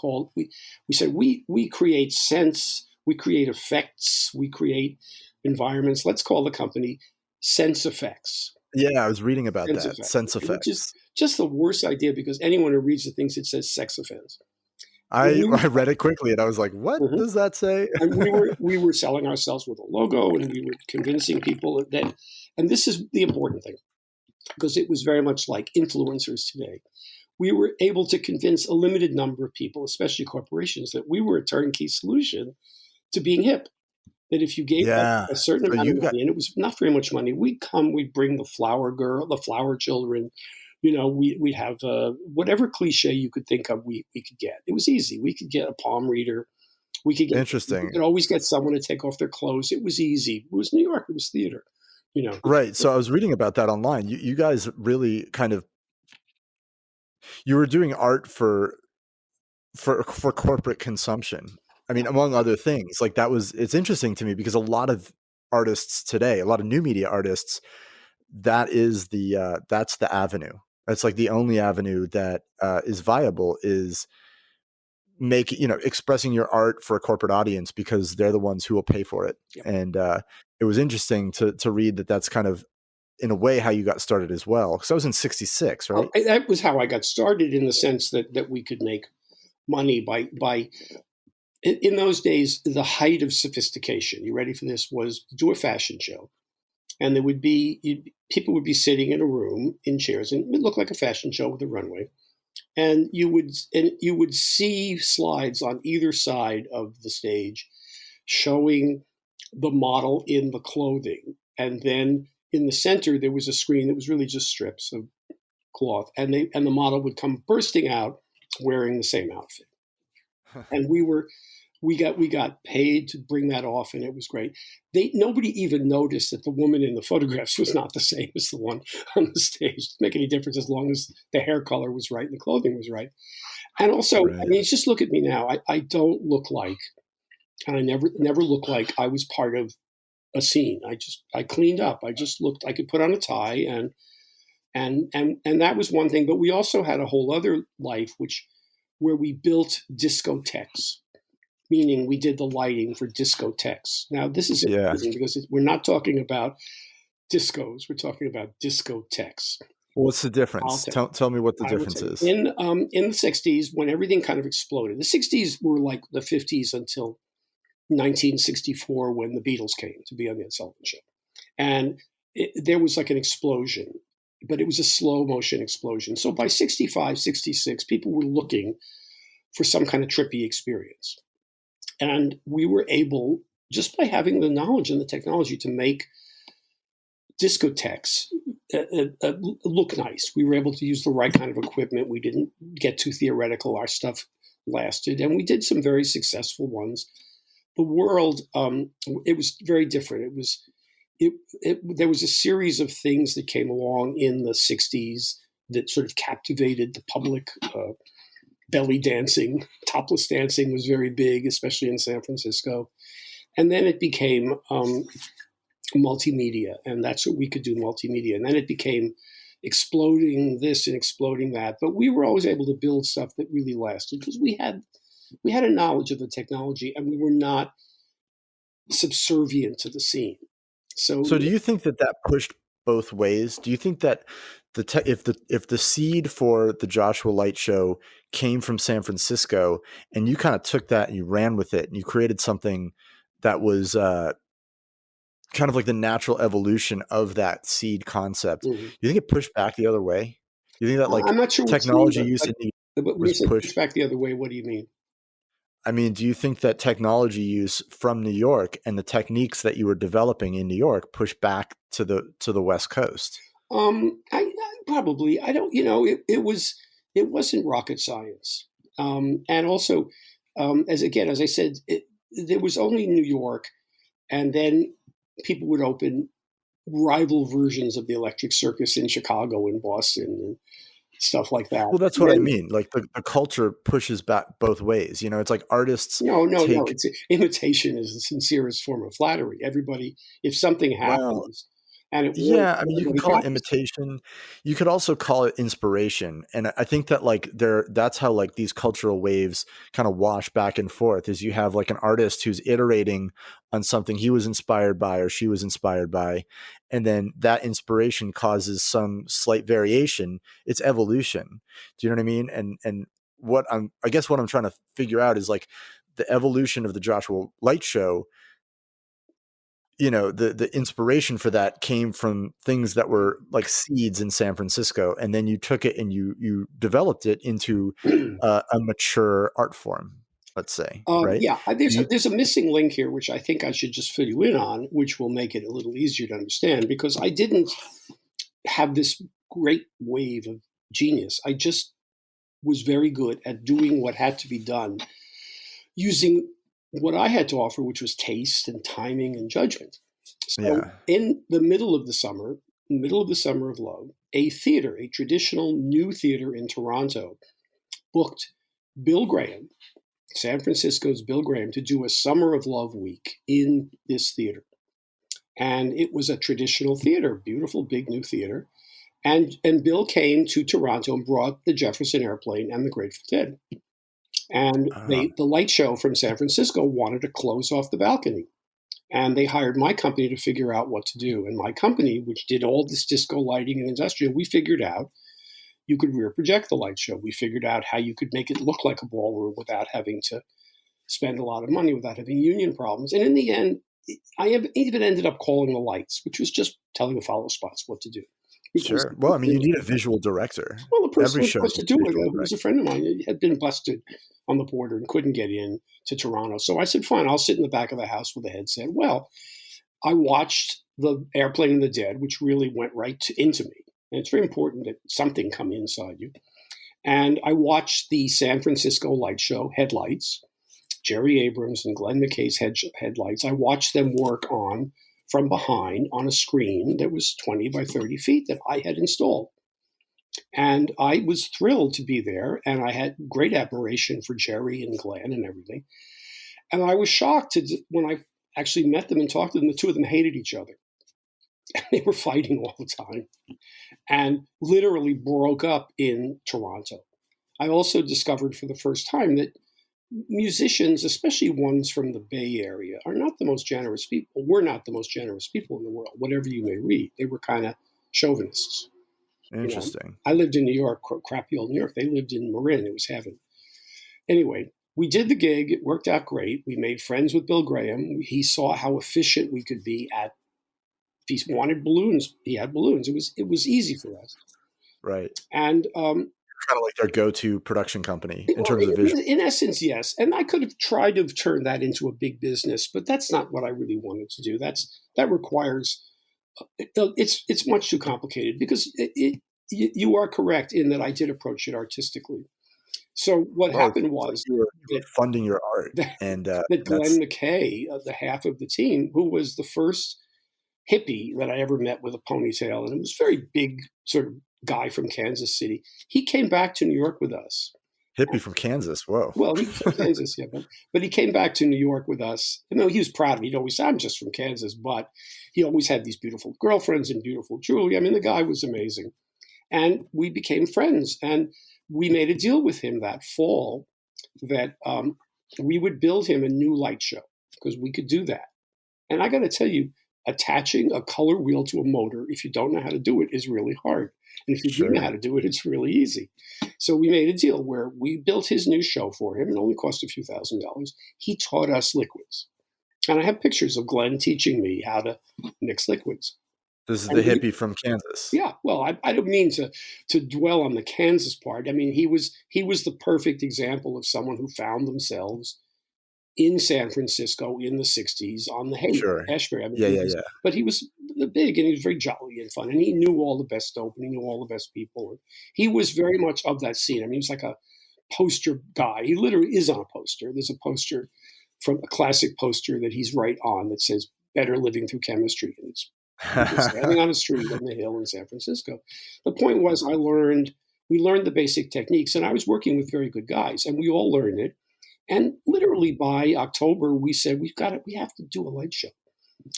said we create sense, we create effects, we create environments. Let's call the company Sense Effects. Yeah, I was reading about Sense that. Effects, Sense okay, which is effects. just the worst idea because anyone who reads it thinks it says sex offense. And I we I read it quickly and I was like, "What Mhm. does that say?" And we were selling ourselves with a logo, and we were convincing people that. And this is the important thing because it was very much like influencers today. We were able to convince a limited number of people, especially corporations, that we were a turnkey solution to being hip. That if you gave us Yeah. a certain So amount of you got money, and it was not very much money, we'd bring the flower girl, the flower children, we'd have whatever cliche you could think of, we could get. It was easy. We could get a palm reader. We interesting. could always get someone to take off their clothes. It was easy. It was New York. It was theater, you know. Right. So I was reading about that online. You guys really kind of you were doing art for corporate consumption. I mean, among other things. Like it's interesting to me because a lot of artists today, a lot of new media artists, that's the avenue. That's like the only avenue that is viable is expressing your art for a corporate audience because they're the ones who will pay for it. Yeah. And it was interesting to read that that's kind of in a way how you got started as well. Because I was in '66, right? That was how I got started in the sense that we could make money by in those days, the height of sophistication, you ready for this, was do a fashion show. And there would be people would be sitting in a room in chairs, and it would look like a fashion show with a runway. And you would see slides on either side of the stage showing the model in the clothing. And then in the center there was a screen that was really just strips of cloth, and the model would come bursting out wearing the same outfit. And we got paid to bring that off, and it was great. Nobody even noticed that the woman in the photographs was not the same as the one on the stage. It didn't make any difference as long as the hair color was right and the clothing was right. And also, I Right. mean, just look at me now. I don't look like, and I never look like I was part of a scene. I cleaned up. I just looked. I could put on a tie, and that was one thing. But we also had a whole other life, where we built discotheques, meaning we did the lighting for discotheques. Now, this is Yeah. interesting because we're not talking about discos. We're talking about discotheques. What's the I'll difference? tell Tell me what the I will difference tell you. is. In the 60s, when everything kind of exploded, the 60s were like the 50s until 1964 when the Beatles came to be on the Ed Sullivan Show. And there was like an explosion, but it was a slow motion explosion. So by 65, 66, people were looking for some kind of trippy experience. And we were able, just by having the knowledge and the technology, to make discotheques look nice. We were able to use the right kind of equipment. We didn't get too theoretical. Our stuff lasted, and we did some very successful ones. The world, it was very different. There was a series of things that came along in the 60s that sort of captivated the public. Belly dancing, topless dancing was very big, especially in San Francisco. And then it became multimedia, and that's what we could do, multimedia. And then it became exploding this and exploding that. But we were always able to build stuff that really lasted because we had a knowledge of the technology, and we were not subservient to the scene. So do you think that pushed both ways? Do you think that if the seed for the Joshua Light Show came from San Francisco, and you kind of took that and you ran with it and you created something that was kind of like the natural evolution of that seed concept, do you think it pushed back the other way? Do you think that I'm not sure technology use but when you say push back the other way, what do you mean? I mean, do you think that technology use from New York and the techniques that you were developing in New York pushed back to the West Coast? I probably, I don't, it wasn't rocket science. And also, as I said, there was only New York, and then people would open rival versions of the Electric Circus in Chicago and Boston and stuff like that. Well, that's what I mean. Like the culture pushes back both ways. It's like artists. No. It's imitation is the sincerest form of flattery. Everybody, if something happens. And it yeah, I mean, you can call it imitation. You could also call it inspiration. And I think that that's how like these cultural waves kind of wash back and forth, is you have like an artist who's iterating on something he was inspired by or she was inspired by. And then that inspiration causes some slight variation. It's evolution. Do you know what I mean? And I guess what I'm trying to figure out is like the evolution of the Joshua Light Show. The inspiration for that came from things that were like seeds in San Francisco, and then you took it and you developed it into a mature art form, let's say, right? Yeah, there's a missing link here, which I think I should just fill you in on, which will make it a little easier to understand, because I didn't have this great wave of genius. I just was very good at doing what had to be done using what I had to offer, which was taste and timing and judgment. So in the middle of the summer of love, a traditional new theater in Toronto, booked Bill Graham, San Francisco's Bill Graham, to do a Summer of Love week in this theater. And it was a traditional theater, beautiful, big new theater. And Bill came to Toronto and brought the Jefferson Airplane and the Grateful Dead. And the light show from San Francisco wanted to close off the balcony. And they hired my company to figure out what to do. And my company, which did all this disco lighting and industrial, we figured out you could rear project the light show. We figured out how you could make it look like a ballroom without having to spend a lot of money, without having union problems. And in the end, I even ended up calling the lights, which was just telling the follow spots what to do. Sure. Well, I mean, you need a visual director. Well, the person who was supposed to do it was a friend of mine. He had been busted on the border and couldn't get in to Toronto. So I said, fine, I'll sit in the back of the house with a headset. Well, I watched the Airplane and the Dead, which really went right into me. And it's very important that something come inside you. And I watched the San Francisco Light Show headlights, Jerry Abrams and Glenn McKay's headlights. I watched them work from behind on a screen that was 20 by 30 feet that I had installed. And I was thrilled to be there, and I had great admiration for Jerry and Glenn and everything. And I was shocked when I actually met them and talked to them. The two of them hated each other. And they were fighting all the time and literally broke up in Toronto. I also discovered for the first time that musicians, especially ones from the Bay Area, are not the most generous people. We're not the most generous people in the world, whatever you may read. They were kind of chauvinists. You know, Interesting. I lived in New York, crappy old New York. They lived in Marin. It was heaven. Anyway, we did the gig. It worked out great. We made friends with Bill Graham. He saw how efficient we could be at. If he wanted balloons, he had balloons. It was easy for us. Right. And Kind of like their go-to production company in well, terms of visual. in essence, yes. And I could have tried to turn that into a big business, but that's not what I really wanted to do. That requires it's much too complicated because you are correct in that I did approach it artistically. So what happened was you were funding your art, that, and that Glenn McKay, the half of the team, who was the first hippie that I ever met with a ponytail, and it was a very big sort of guy from Kansas City. He came back to New York with us. Hippie from Kansas, whoa. Well, he was from Kansas, yeah, but he came back to New York with us. You know, he was proud of it. He'd always say, I'm just from Kansas, but he always had these beautiful girlfriends and beautiful jewelry. I mean, the guy was amazing. And we became friends. And we made a deal with him that fall that we would build him a new light show because we could do that. And I got to tell you, attaching a color wheel to a motor, if you don't know how to do it, is really hard. And if you do know how to do it, it's really easy. So we made a deal where we built his new show for him. It only cost a few $1,000s. He taught us liquids. And I have pictures of Glenn teaching me how to mix liquids. This is the hippie from Kansas. Yeah, well, I don't mean to dwell on the Kansas part. I mean, he was the perfect example of someone who found themselves in San Francisco in the 60s on the Ashbury. I mean, yeah. But he was big and he was very jolly and fun. And he knew all the best dope and he knew all the best people. And he was very much of that scene. I mean, he was like a poster guy. He literally is on a poster. There's a poster from a classic poster that he's right on that says "Better Living Through Chemistry." And it's standing on a street on the hill in San Francisco. The point was we learned the basic techniques, and I was working with very good guys, and we all learned it. And literally by October, we said, we have to do a light show.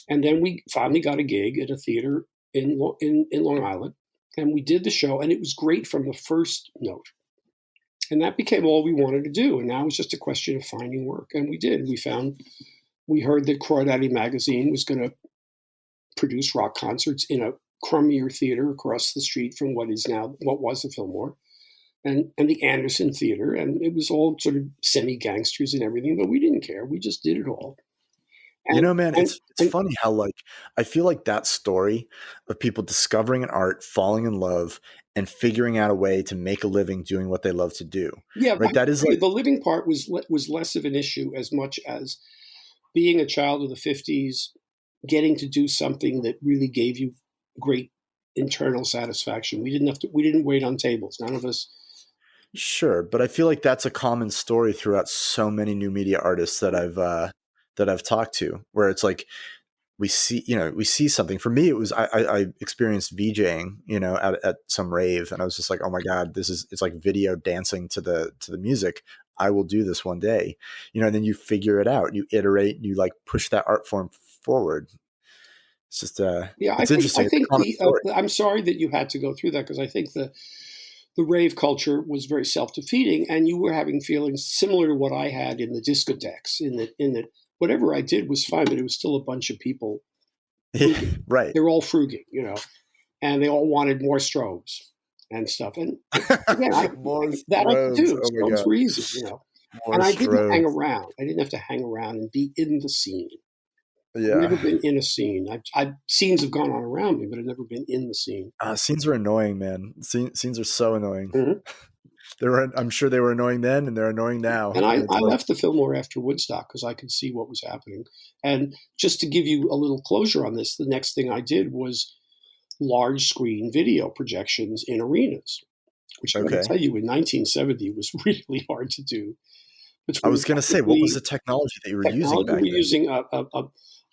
And then we finally got a gig at a theater in Long Island, and we did the show, and it was great from the first note. And that became all we wanted to do. And now it was just a question of finding work. And we did. We heard that Crawdaddy Magazine was going to produce rock concerts in a crummier theater across the street from what was the Fillmore. And the Anderson Theater, and it was all sort of semi-gangsters and everything, but we didn't care. We just did it all. And, man, it's funny how, like, I feel like that story of people discovering an art, falling in love, and figuring out a way to make a living doing what they love to do. Yeah, right. That is like the living part was less of an issue as much as being a child of the 50s, getting to do something that really gave you great internal satisfaction. We didn't wait on tables. None of us. Sure, but I feel like that's a common story throughout so many new media artists that I've talked to, where it's like we see something. For me, it was I experienced vjing, at some rave, and I was just like, oh my god, it's like video dancing to the music. I will do this one day, and then you figure it out, you iterate, you like push that art form forward. It's just it's interesting. I'm sorry that you had to go through that because I think the rave culture was very self-defeating, and you were having feelings similar to what I had in the discotheques. In that, whatever I did was fine, but it was still a bunch of people. Right? They're all fruging, and they all wanted more strobes and stuff. And again, that I could do. Strobes were easy, and I didn't hang around. I didn't have to hang around and be in the scene. Yeah. I've never been in a scene. Scenes have gone on around me, but I've never been in the scene. Scenes are annoying, man. Scenes are so annoying. Mm-hmm. I'm sure they were annoying then, and they're annoying now. And I left the Fillmore after Woodstock because I could see what was happening. And just to give you a little closure on this, the next thing I did was large screen video projections in arenas, which I can tell you in 1970 was really hard to do. I was going to say, what was the technology that you were using back then? We were using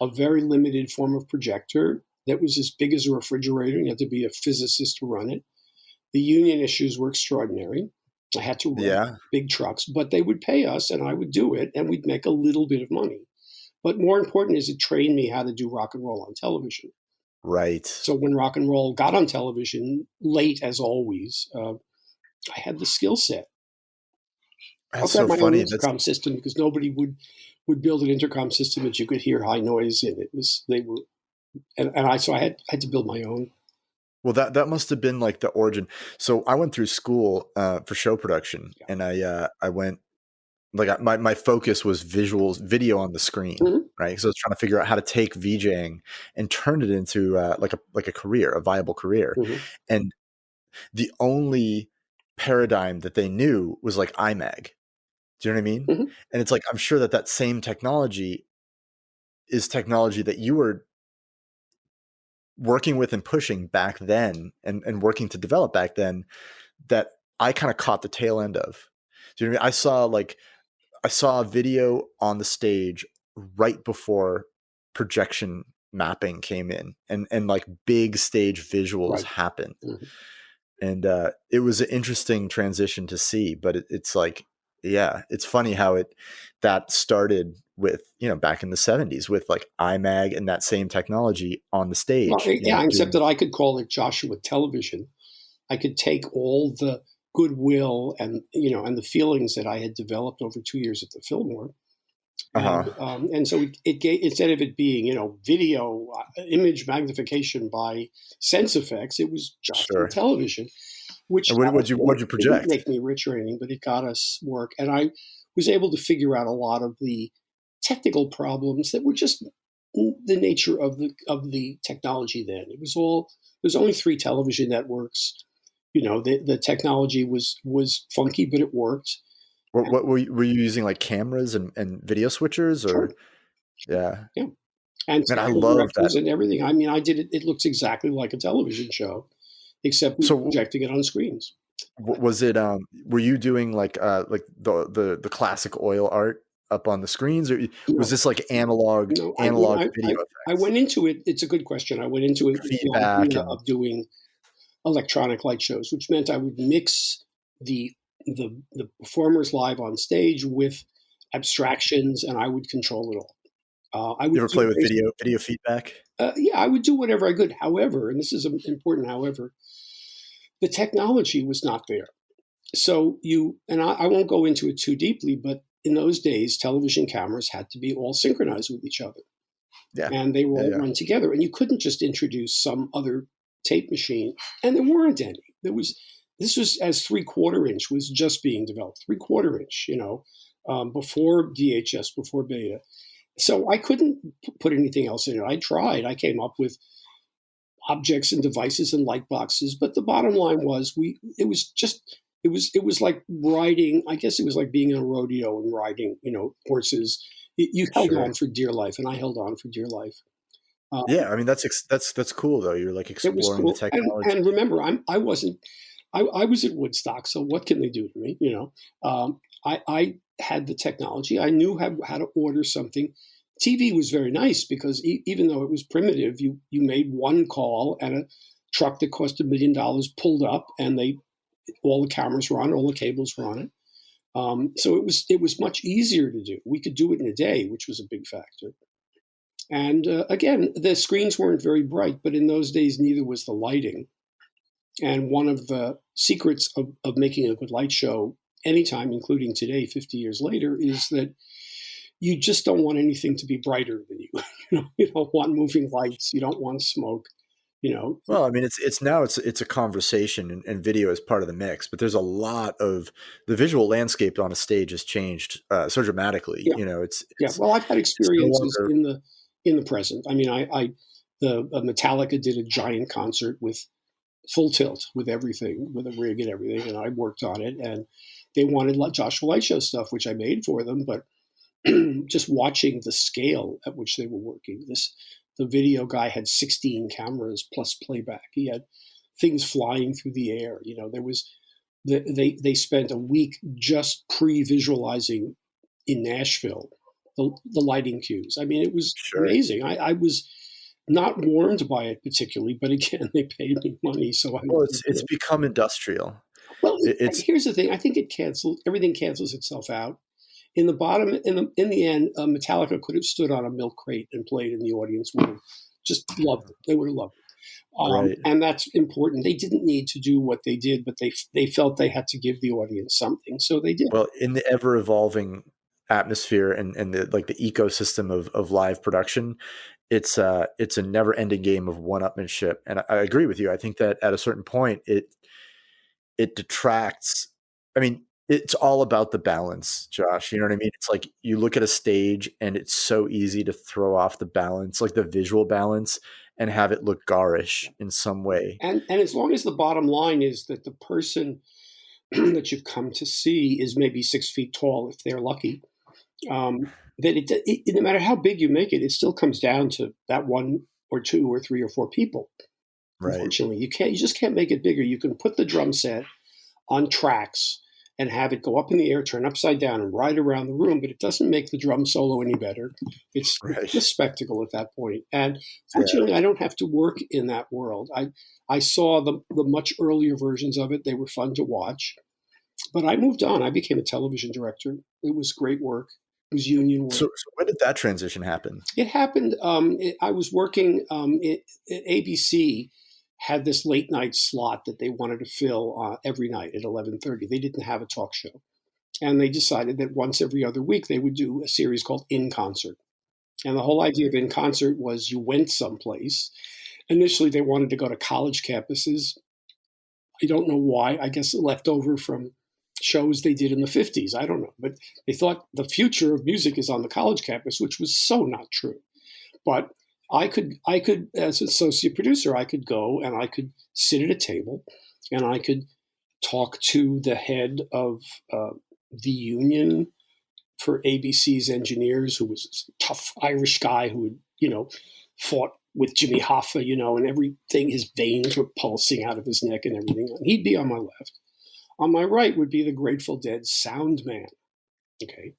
a very limited form of projector that was as big as a refrigerator. You had to be a physicist to run it. The union issues were extraordinary. I had to run big trucks, but they would pay us and I would do it and we'd make a little bit of money. But more important is it trained me how to do rock and roll on television. Right. So when rock and roll got on television, late as always, I had the skill set. I That's also had so my own funny. That's intercom system because nobody would build an intercom system that you could hear high noise in. It was they were and I so I had to build my own. Well, that must have been like the origin. So I went through school for show production, Yeah. and I went like my focus was visuals, video on the screen, Mhm. right? So I was trying to figure out how to take VJing and turn it into like a career, a viable career. Mhm. And the only paradigm that they knew was like iMag. Do you know what I mean? Mhm. And it's like I'm sure that same technology is technology that you were working with and pushing back then and working to develop back then that I kind of caught the tail end of. Do you know what I mean? I saw a video on the stage right before projection mapping came in and like big stage visuals Right. happened. Mhm. And it was an interesting transition to see, but it's like, yeah, it's funny how that started with, back in the 70s with like iMag and that same technology on the Well, stage, yeah, except doing. that I could call it Joshua Television. I could take all the goodwill and and the feelings that I had developed over 2 years at the Fillmore, Uh-huh. and so it gave, instead of it being video image magnification by sense effects, it was Joshua Sure. Television, which And got us what'd work. you It didn't project? make me rich or anything, but it got us work, and I was able to figure out a lot of the technical problems that were just the nature of the technology. Then it was all there's only three television networks. The technology was funky, but it worked. What were you using, like cameras and video switchers Sure. or yeah. Yeah. And Man, I sound love that. directors and everything. I mean, I did it. It looks exactly like a television show, except we were So projecting it on screens. was it were you doing like the classic oil art up on the screens, or was No, this like analog no. analog video I effects, went into it. It's a good question. I went into it with the feedback idea and of doing electronic light shows, which meant I would mix the performers live on stage with abstractions, and I would control it all. I would you ever do play with basic, video feedback? yeah, I would do whatever I could. However, and this is important, however, the technology was not there. So I won't go into it too deeply, but in those days, television cameras had to be all synchronized with each other, Yeah. and they were Yeah, all yeah. run together. And you couldn't just introduce some other tape machine, and there weren't any. This was as 3/4 inch was just being developed, 3/4 inch, before DHS, before Beta. So I couldn't put anything else in it. I tried. I came up with objects and devices and light boxes, but the bottom line was it was like riding. I guess it was like being in a rodeo and riding horses. You held Sure. on for dear life, and I held on for dear life. Uh, Yeah, I mean that's cool though. You're like it was exploring the cool, technology. and remember, I wasn't. I was at Woodstock, so what can they do to me? I had the technology. I knew how to order something. TV was very nice because even though it was primitive, you made one call and a truck that cost $1 million pulled up, and all the cameras were on it, all the cables were on it. So it was much easier to do. We could do it in a day, which was a big factor. And again, the screens weren't very bright, but in those days, neither was the lighting. And one of the secrets of making a good light show, anytime, including today, 50 years later, is that you just don't want anything to be brighter than you. You don't want moving lights. You don't want smoke. You know, Well, I mean, it's now it's a conversation and video is part of the mix, but there's a lot of the visual landscape on a stage has changed so dramatically. yeah, yeah. Well, I've had It's no experiences longer in the present. I mean, the Metallica did a giant concert with full tilt with everything, with a rig and everything, and I worked on it. And they wanted Joshua Light Show stuff, which I made for them, but just watching the scale at which they were working. The video guy had 16 cameras plus playback. He had things flying through the air. There was they spent a week just pre-visualizing in Nashville the lighting cues. I mean, it was sure. amazing. I was not warmed by it particularly, but again, they paid me money, so I Well, did it's it. become industrial. Well, It's here's the thing. I think everything cancels itself out. In the end, Metallica could have stood on a milk crate and played, and the audience would have just loved it. They would have loved it. Right. And that's important. They didn't need to do what they did, but they felt they had to give the audience something, so they did. Well, in the ever evolving atmosphere and the like the ecosystem of live production, it's a never ending game of one-upmanship. And I agree with you. I think that at a certain point it detracts. I mean, it's all about the balance, Josh. You know what I mean? It's like you look at a stage and it's so easy to throw off the balance, like the visual balance, and have it look garish in some way. And as long as the bottom line is that the person that you've come to see is maybe 6 feet tall, if they're lucky, that no matter how big you make it, it still comes down to that one or two or three or four people. Right. Unfortunately, you just can't make it bigger. You can put the drum set on tracks and have it go up in the air, turn upside down, and ride around the room, but it doesn't make the drum solo any better. It's Right. just spectacle at that point. And Yeah. fortunately, I don't have to work in that world. I saw the much earlier versions of it. They were fun to watch. But I moved on. I became a television director. It was great work. It was union work. So when did that transition happen? It happened. I was working at ABC. Had this late night slot that they wanted to fill every night at 11:30. They didn't have a talk show, and they decided that once every other week they would do a series called In Concert. And the whole idea of In Concert was you went someplace. Initially, they wanted to go to college campuses. I don't know why. I guess left over from shows they did in the 50s. I don't know. But they thought the future of music is on the college campus, which was so not true. But I could, as associate producer, I could go and I could sit at a table and I could talk to the head of the union for ABC's engineers, who was a tough Irish guy who had, fought with Jimmy Hoffa, and everything, his veins were pulsing out of his neck and everything. And he'd be on my left. On my right would be the Grateful Dead sound man. Okay.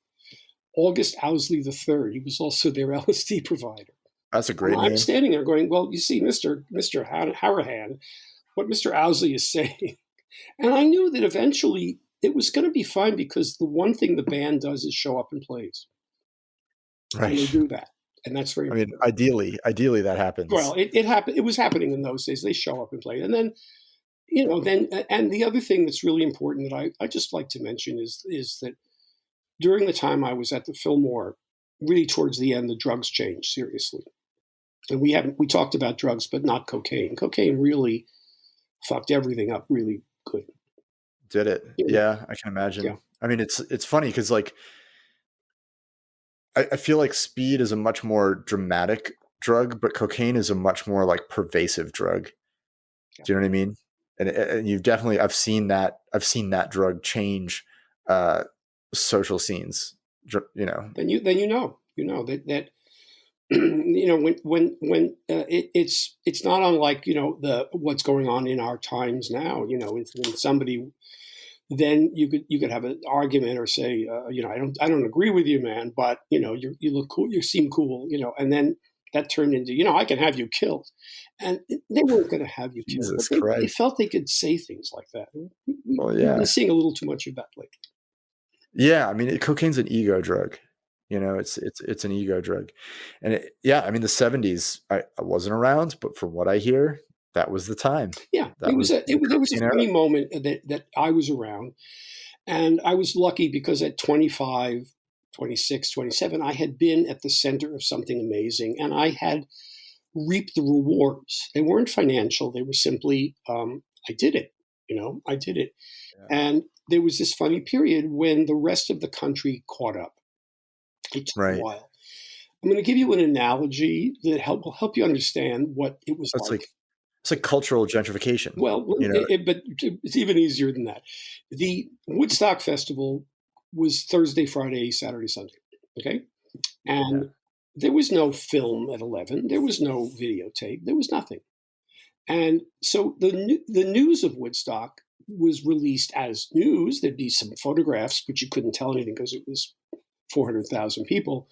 August Owsley III. He was also their LSD provider. That's a great name. I'm standing there going, well, you see, Mr. Harahan, what Mr. Owsley is saying. And I knew that eventually it was going to be fine because the one thing the band does is show up and plays. Right. And they do that. And that's very important. Ideally that happens. Well, it happened. It was happening in those days. They show up and play. And then, and the other thing that's really important that I just like to mention is that during the time I was at the Fillmore, really towards the end, the drugs changed seriously. And we talked about drugs, but not cocaine. Cocaine really fucked everything up really good. Did it? Yeah, I can imagine. Yeah. I mean, it's funny because I feel like speed is a much more dramatic drug, but cocaine is a much more pervasive drug. Yeah. Do you know what I mean? And you've definitely I've seen that drug change social scenes. Then you know that when it's not unlike what's going on in our times now. When somebody, then you could have an argument or say I don't agree with you, man, but you look cool, you seem cool, and then that turned into I can have you killed, and they weren't going to have you killed. But they felt they could say things like that. Well, yeah, we're seeing a little too much of that lately. Yeah, I mean, cocaine's an ego drug. It's an ego drug, and I mean, the 70s. I wasn't around, but from what I hear, that was the time. Yeah, there was a funny moment that I was around, and I was lucky because at 25, 26, 27, I had been at the center of something amazing, and I had reaped the rewards. They weren't financial; they were simply, I did it. I did it, and there was this funny period when the rest of the country caught up. It took a while. I'm going to give you an analogy that will help you understand what it was like. It's like cultural gentrification. Well, but it's even easier than that. The Woodstock Festival was Thursday, Friday, Saturday, Sunday. Okay, and there was no film at 11. There was no videotape. There was nothing. And so the news of Woodstock was released as news. There'd be some photographs, but you couldn't tell anything because it was 400,000 people.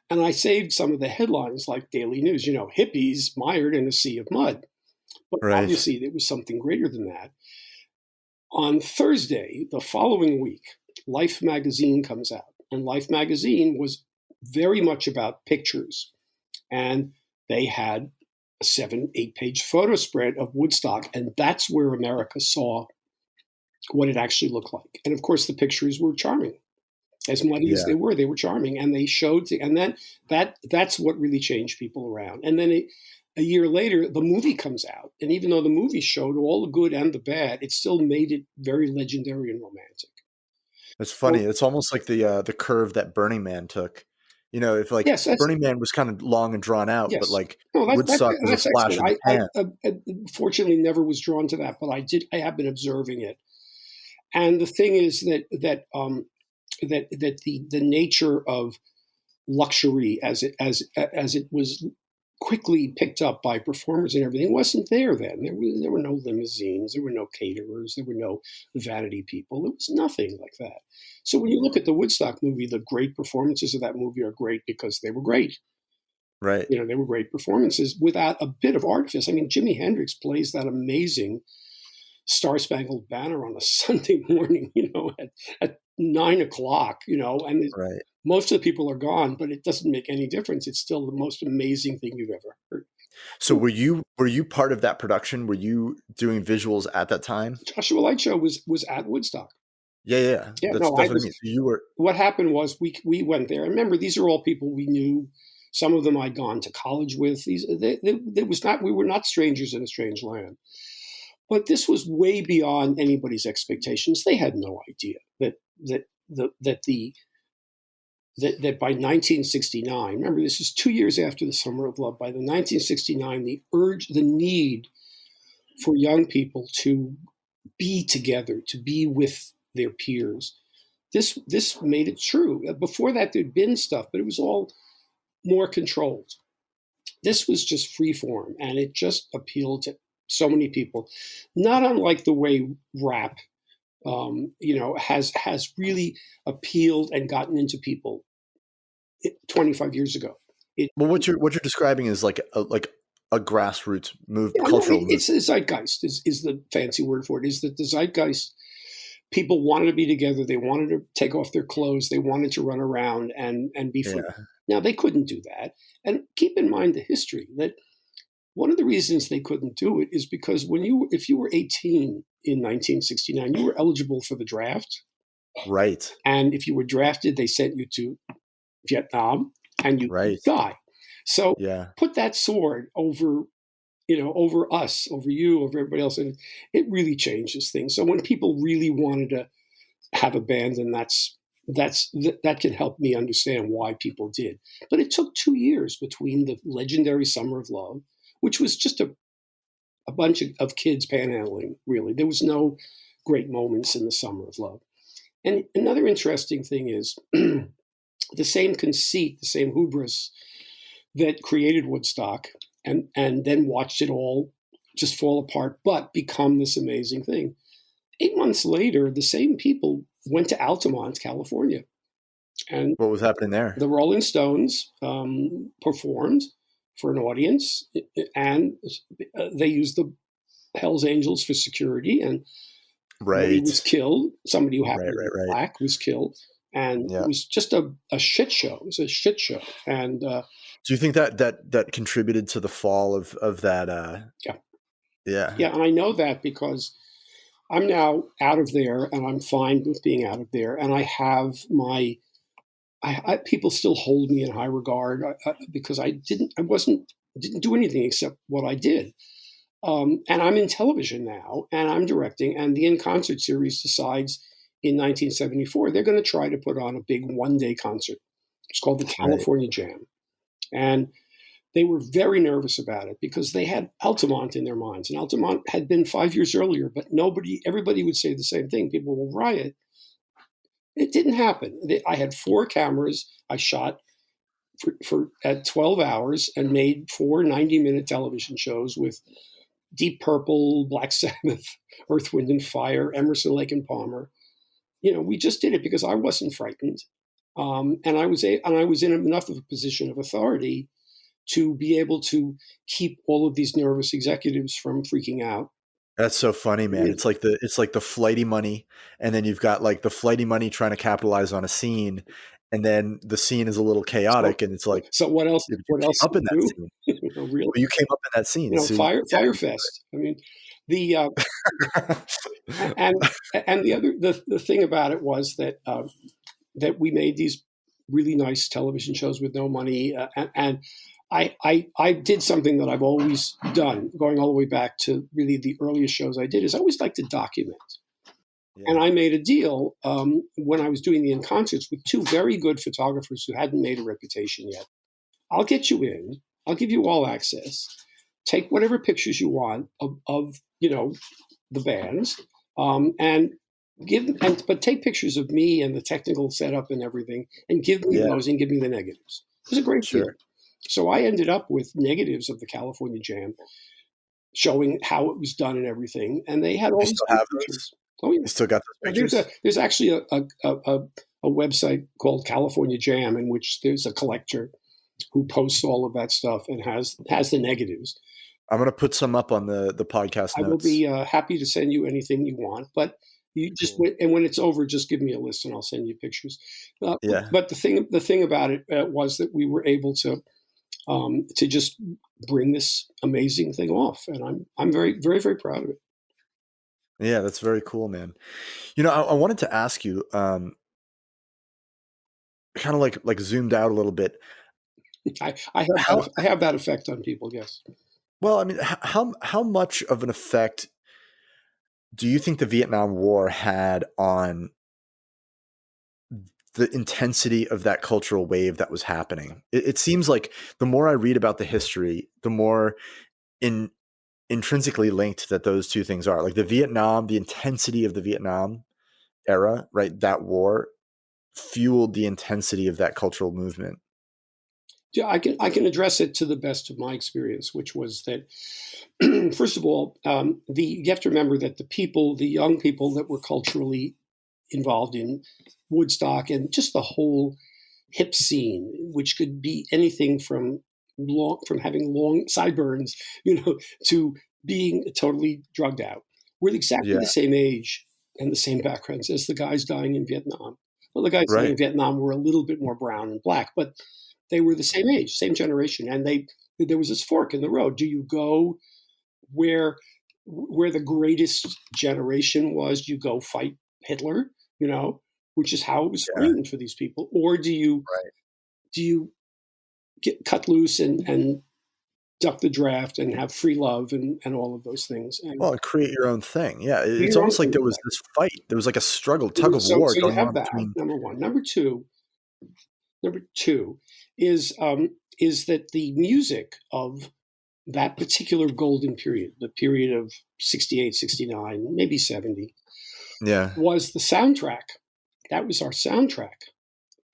And I saved some of the headlines like Daily News, hippies mired in a sea of mud. But obviously there was something greater than that. On Thursday, the following week, Life magazine comes out. And Life magazine was very much about pictures. And they had a 7-8 page photo spread of Woodstock, and that's where America saw what it actually looked like. And of course, the pictures were charming. As muddy as Yeah. they were charming, and they showed. And then that's what really changed people around. And then a year later, the movie comes out, and even though the movie showed all the good and the bad, it still made it very legendary and romantic. It's funny. It's almost like the curve that Burning Man took. You know, if like Yes, that's Burning Man was kind of long and drawn out, but yes. like No, Woodstock was a that's flash excellent. in the pan. I fortunately never was drawn to that, but I have been observing it. And the thing is that the nature of luxury as it was quickly picked up by performers and everything wasn't there then. There were no limousines, there were no caterers, there were no vanity people. There was nothing like that. So when you look at the Woodstock movie, the great performances of that movie are great because they were great. Right. You know, they were great performances without a bit of artifice. I mean, Jimi Hendrix plays that amazing Star Spangled Banner on a Sunday morning, at 9 o'clock, and Right. most of the people are gone, but it doesn't make any difference. It's still the most amazing thing you've ever heard. So were you part of that production? Were you doing visuals at that time? Joshua Light Show was at Woodstock. Yeah. Yeah, That's no, what I mean. So you were what happened was we went there. And remember, these are all people we knew. Some of them I'd gone to college with. We were not strangers in a strange land. But this was way beyond anybody's expectations. They had no idea that by 1969, remember this is 2 years after the Summer of Love. By the 1969, the need for young people to be together, to be with their peers. This made it true. Before that, there'd been stuff, but it was all more controlled. This was just free form, and it just appealed to so many people. Not unlike the way rap, has really appealed and gotten into people 25 years ago. Well, what you're describing is like a grassroots cultural movement. It's the zeitgeist is the fancy word for it. Is that the zeitgeist? People wanted to be together. They wanted to take off their clothes. They wanted to run around and be free. Yeah. Now they couldn't do that. And keep in mind the history that one of the reasons they couldn't do it is because if you were 18 in 1969, you were eligible for the draft. Right. And if you were drafted, they sent you to Vietnam and you die. So put that sword over us, over you, over everybody else. And it really changes things. So when people really wanted to have a band, and that can help me understand why people did. But it took 2 years between the legendary Summer of Love, which was just a bunch of kids panhandling, really. There was no great moments in the Summer of Love. And another interesting thing is the same conceit, the same hubris that created Woodstock and then watched it all just fall apart, but become this amazing thing. 8 months later, the same people went to Altamont, California. And what was happening there? The Rolling Stones performed for an audience, and they used the Hells Angels for security, and somebody was killed. Somebody who happened to be black was killed. And it was just a shit show. It was a shit show. And do you think that contributed to the fall of that? Yeah. And I know that because I'm now out of there, and I'm fine with being out of there. And I have people still hold me in high regard because I didn't do anything except what I did. And I'm in television now, and I'm directing. And the In Concert series decides in 1974 they're going to try to put on a big one-day concert. It's called the California Jam, and they were very nervous about it because they had Altamont in their minds, and Altamont had been 5 years earlier, but everybody would say the same thing. People will riot. It didn't happen. I had 4 cameras. I shot for at 12 hours and made 4 90-minute television shows with Deep Purple, Black Sabbath, Earth, Wind and Fire, Emerson, Lake and Palmer. We just did it because I wasn't frightened, and I was in enough of a position of authority to be able to keep all of these nervous executives from freaking out. That's so funny, man. It's like the flighty money, and then you've got like the flighty money trying to capitalize on a scene, and then the scene is a little chaotic, and it's like, so what else? What else up in that do? scene? Really, But you came up in that scene, so Fire Fest. I mean, the and the thing about it was that that we made these really nice television shows with no money, and I did something that I've always done, going all the way back to really the earliest shows I did, is I always like to document. Yeah. And I made a deal when I was doing the in concerts with two very good photographers who hadn't made a reputation yet. I'll get you in. I'll give you all access. Take whatever pictures you want of the bands, and but take pictures of me and the technical setup and everything, and give me Yeah. those and give me the negatives. It was a great deal. Sure. So I ended up with negatives of the California Jam, showing how it was done and everything, and they had all You these still good have those? pictures. Oh yeah, You still got those pictures? there's actually a website called California Jam, in which there's a collector who posts all of that stuff and has the negatives. I'm gonna put some up on the podcast I will notes. be happy to send you anything you want, but you just Cool. and when it's over, just give me a list and I'll send you pictures. Yeah. But the thing about it was that we were able to just bring this amazing thing off, and I'm very very very proud of it. Yeah, that's very cool, man. I wanted to ask you, kind of like zoomed out a little bit. How I have that effect on people. Yes. well, I mean, how much of an effect do you think the Vietnam War had on the intensity of that cultural wave that was happening? It seems like the more I read about the history, the more intrinsically linked that those two things are. Like the intensity of the Vietnam era, right? That war fueled the intensity of that cultural movement. Yeah, I can address it to the best of my experience, which was that first of all, you have to remember that the young people that were culturally involved in Woodstock and just the whole hip scene, which could be anything from having long sideburns, to being totally drugged out, were exactly Yeah. the same age and the same backgrounds as the guys dying in Vietnam. Well, the guys dying Right. in Vietnam were a little bit more brown and black, but they were the same age, same generation, and there was this fork in the road. Do you go where the greatest generation was? Do you go fight Hitler, which is how it was Yeah. framed for these people, or do you Right. get cut loose and duck the draft and have free love and all of those things? And Well, create your own thing. Yeah. It's your own almost like thing, there was exactly. this fight. There was like a struggle, tug of So war you going have on that, between. number one. Number two is that the music of that particular golden period, the period of 68, 69, maybe 70, Yeah. was the soundtrack. That was our soundtrack.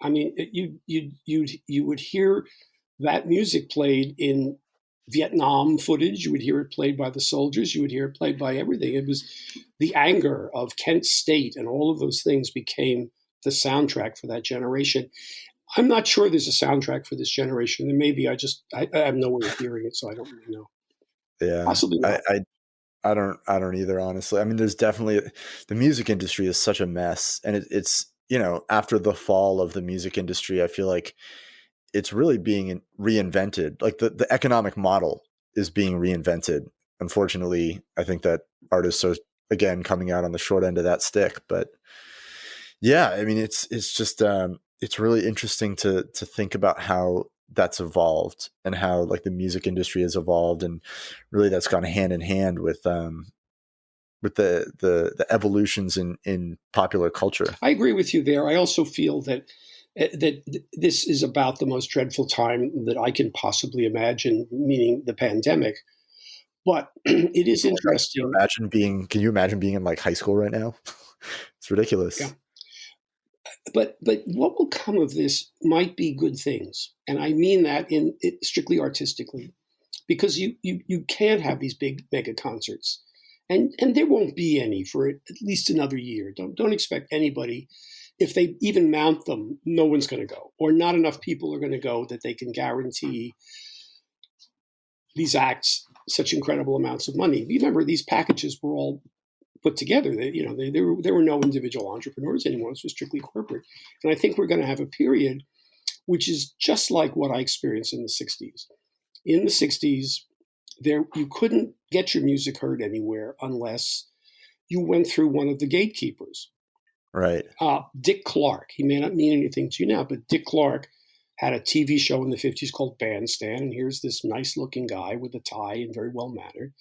I mean, you would hear that music played in Vietnam footage. You would hear it played by the soldiers. You would hear it played by everything. It was the anger of Kent State and all of those things became the soundtrack for that generation. I'm not sure there's a soundtrack for this generation. There may be. I have no way of hearing it, so I don't really know. Yeah. Possibly not. I don't either, honestly. I mean, there's definitely the music industry is such a mess, and it's after the fall of the music industry, I feel like it's really being reinvented. Like the economic model is being reinvented. Unfortunately, I think that artists are again coming out on the short end of that stick. But yeah, I mean, it's just it's really interesting to think about how that's evolved and how like the music industry has evolved, and really that's gone hand in hand with the evolutions in popular culture. I agree with you there. I also feel that this is about the most dreadful time that I can possibly imagine, meaning the pandemic. But it is interesting. Can you imagine being in like high school right now? It's ridiculous. Yeah. But what will come of this might be good things, and I mean that in strictly artistically, because you can't have these big mega concerts, and there won't be any for at least another year. Don't expect anybody. If they even mount them, no one's going to go, or not enough people are going to go that they can guarantee these acts such incredible amounts of money. Remember, these packages were all put together. There were no individual entrepreneurs anymore. It was strictly corporate. And I think we're going to have a period which is just like what I experienced in the 60s. in the 60s, you couldn't get your music heard anywhere unless you went through one of the gatekeepers. Right. Dick Clark, he may not mean anything to you now, but Dick Clark had a TV show in the 50s called Bandstand, and here's this nice-looking guy with a tie and very well-mannered.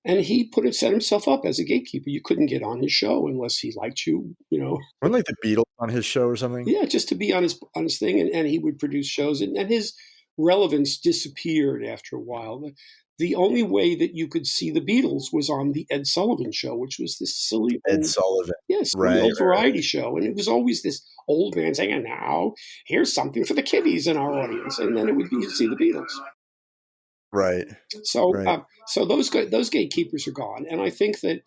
And he set himself up as a gatekeeper. You couldn't get on his show unless he liked you, you know. Weren't like the Beatles on his show or something? Yeah, just to be on his thing, and he would produce shows, and his relevance disappeared after a while. The only way that you could see the Beatles was on the Ed Sullivan Show, which was this silly Ed old, Sullivan. yes, Right, old right. variety show, and it was always this old man saying, "And now here's something for the kiddies in our audience," and then it would be you'd see the Beatles. Right. So, Right. so those gatekeepers are gone, and I think that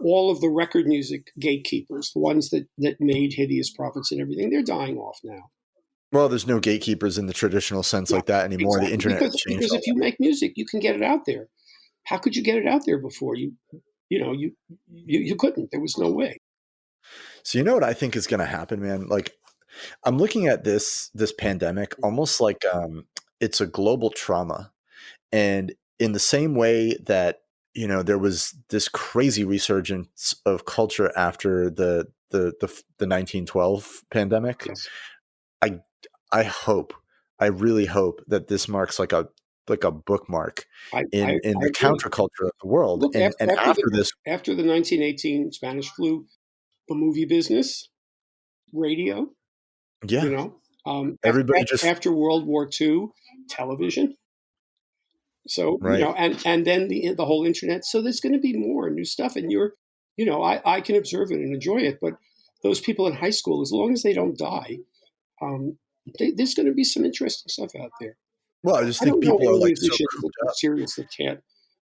all of the record music gatekeepers, the ones that made Hideous Profits and everything, they're dying off now. Well, there's no gatekeepers in the traditional sense like that anymore. Exactly. The internet has changed Because all if you make music, you can get it out there. How could you get it out there before? You couldn't. There was no way. So you know what I think is going to happen, man? Like, I'm looking at this pandemic almost like it's a global trauma, and in the same way that there was this crazy resurgence of culture after the 1912 pandemic. Yes. I really hope that this marks like a bookmark in the counterculture of the world. Look, and after the 1918 Spanish flu, the movie business, radio, yeah, everybody after World War II, television. So, right. and then the whole internet. So there's going to be more new stuff, and I can observe it and enjoy it. But those people in high school, as long as they don't die, there's going to be some interesting stuff out there. Well, I just think people are like so cooped up. Serious that can't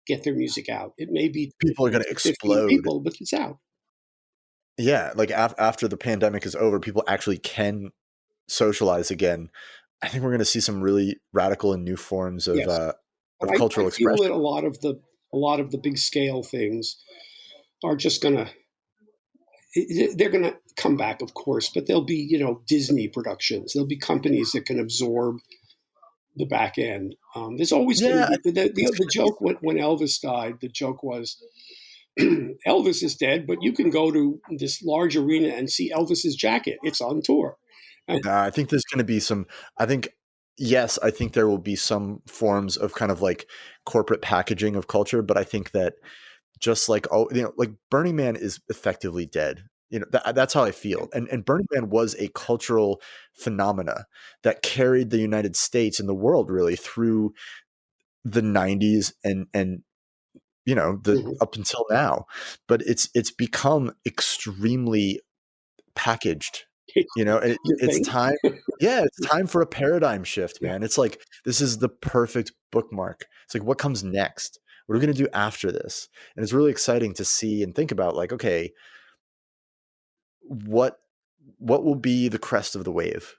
get their music out. It may be people are going to explode. People, but it's out. Yeah, like after the pandemic is over, people actually can socialize again. I think we're going to see some really radical and new forms of cultural expression. I feel that a lot of the big scale things are just they're going to come back, of course, but there'll be, Disney productions. There'll be companies that can absorb the back end. There's always the joke when Elvis died. The joke was Elvis is dead, but you can go to this large arena and see Elvis's jacket. It's on tour. I think there's going to be some. I think there will be some forms of kind of like corporate packaging of culture, but I think that just like like Burning Man is effectively dead. That's how I feel. And Burning Man was a cultural phenomena that carried the United States and the world really through the 90s and up until now. But it's become extremely packaged. It's time. Yeah, it's time for a paradigm shift, man. It's like this is the perfect bookmark. It's like what comes next? What are we going to do after this? And it's really exciting to see and think about like, okay, what will be the crest of the wave?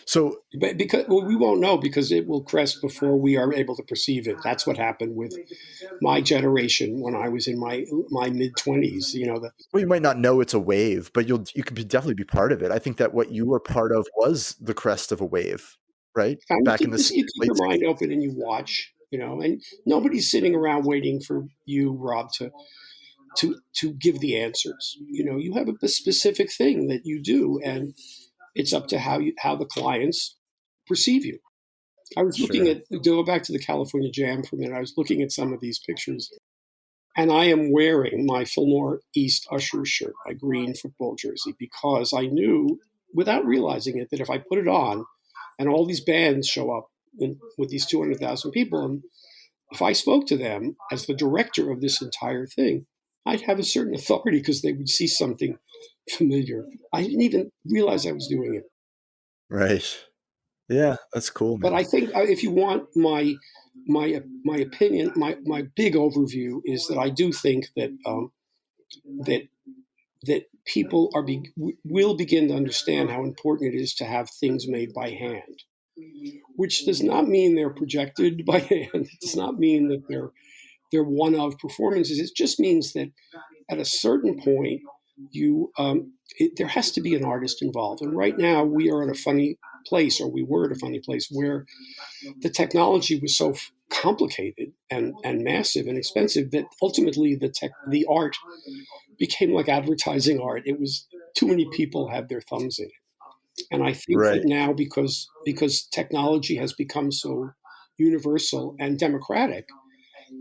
So because we won't know because it will crest before we are able to perceive it. That's what happened with my generation when I was in my mid-20s. Well, you might not know it's a wave, but you could definitely be part of it. I think that what you were part of was the crest of a wave, right? Back in the you keep your mind open and you watch, and nobody's sitting around waiting for you, Rob, to give the answers. You have a specific thing that you do, and it's up to how the clients perceive you. I was looking at, go back to the California Jam for a minute. I was looking at some of these pictures, and I am wearing my Fillmore East Usher shirt, my green football jersey, because I knew, without realizing it, that if I put it on, and all these bands show up with these 200,000 people, and if I spoke to them as the director of this entire thing, I'd have a certain authority because they would see something familiar. I didn't even realize I was doing it. Right. Yeah, that's cool, man. But I think if you want my opinion, my big overview is that I do think that that people will begin to understand how important it is to have things made by hand, which does not mean they're projected by hand. It does not mean that they're one of performances. It just means that at a certain point, there has to be an artist involved. And right now we are at a funny place, or we were at a funny place, where the technology was so complicated and massive and expensive that ultimately the art became like advertising art. It was too many people had their thumbs in it. And I think that Right. now, because technology has become so universal and democratic,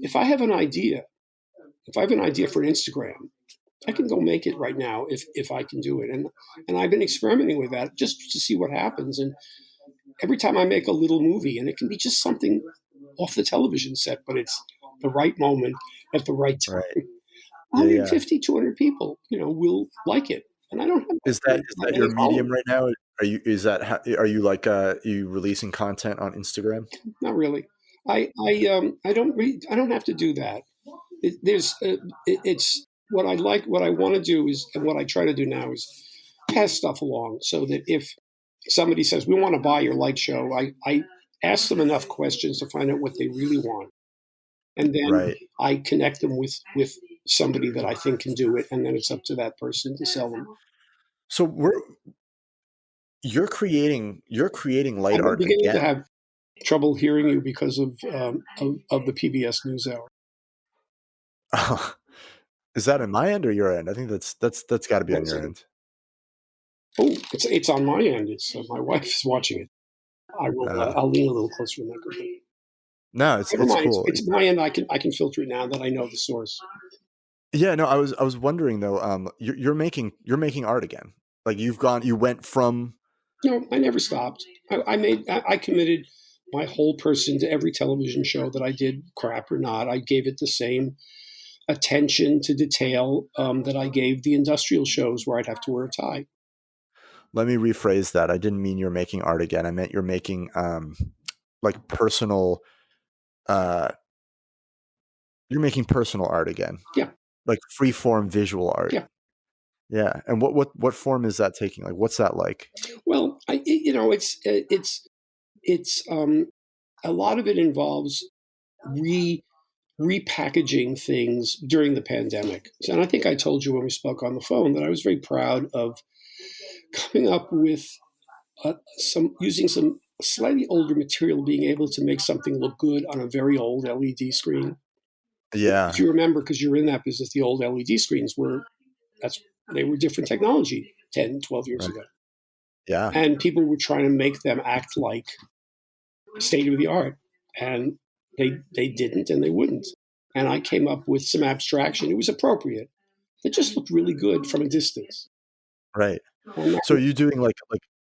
if I have an idea, if I have an idea for an Instagram, I can go make it right now if I can do it. And I've been experimenting with that just to see what happens. And every time I make a little movie, and it can be just something off the television set, but it's the right moment at the right Right. time. Yeah. Yeah. 150, 200 people, will like it. And I don't have Is that that many your medium followers. right now? Are you like you releasing content on Instagram? Not really. I don't have to do that. It's what I like. What I want to do is, and what I try to do now is pass stuff along, so that if somebody says we want to buy your light show, I ask them enough questions to find out what they really want, and then Right. I connect them with somebody that I think can do it, and then it's up to that person to sell them. So you're creating light I'm art beginning to again. have trouble hearing you because of the PBS NewsHour. Is that on my end or your end? I think that's got to be on One your second. end. Oh, it's on my end. It's my wife is watching it. I will. Uh, I'll lean a little closer to the microphone. no, Never it's mind. cool. It's my end. I can filter it now that I know the source. Yeah, no, I was wondering though. You're making art again. Like you went from. No, I never stopped. I committed my whole person to every television show that I did, crap or not. I gave it the same attention to detail that I gave the industrial shows where I'd have to wear a tie. Let me rephrase that. I didn't mean you're making art again. I meant you're making like personal. Uh, you're making personal art again, Yeah, like free form visual art. yeah. Yeah, and what form is that taking? Like, what's that like? Well, it's a lot of it involves re repackaging things during the pandemic. And I think I told you when we spoke on the phone that I was very proud of coming up with some using some slightly older material, being able to make something look good on a very old LED screen. If Yeah, you remember, because you're in that business, the old LED screens that's they were different technology 10, 12 years right. ago. Yeah, And people were trying to make them act like state of the art. And they didn't and they wouldn't. And I came up with some abstraction. It was appropriate. It just looked really good from a distance. right. And So are that, you doing like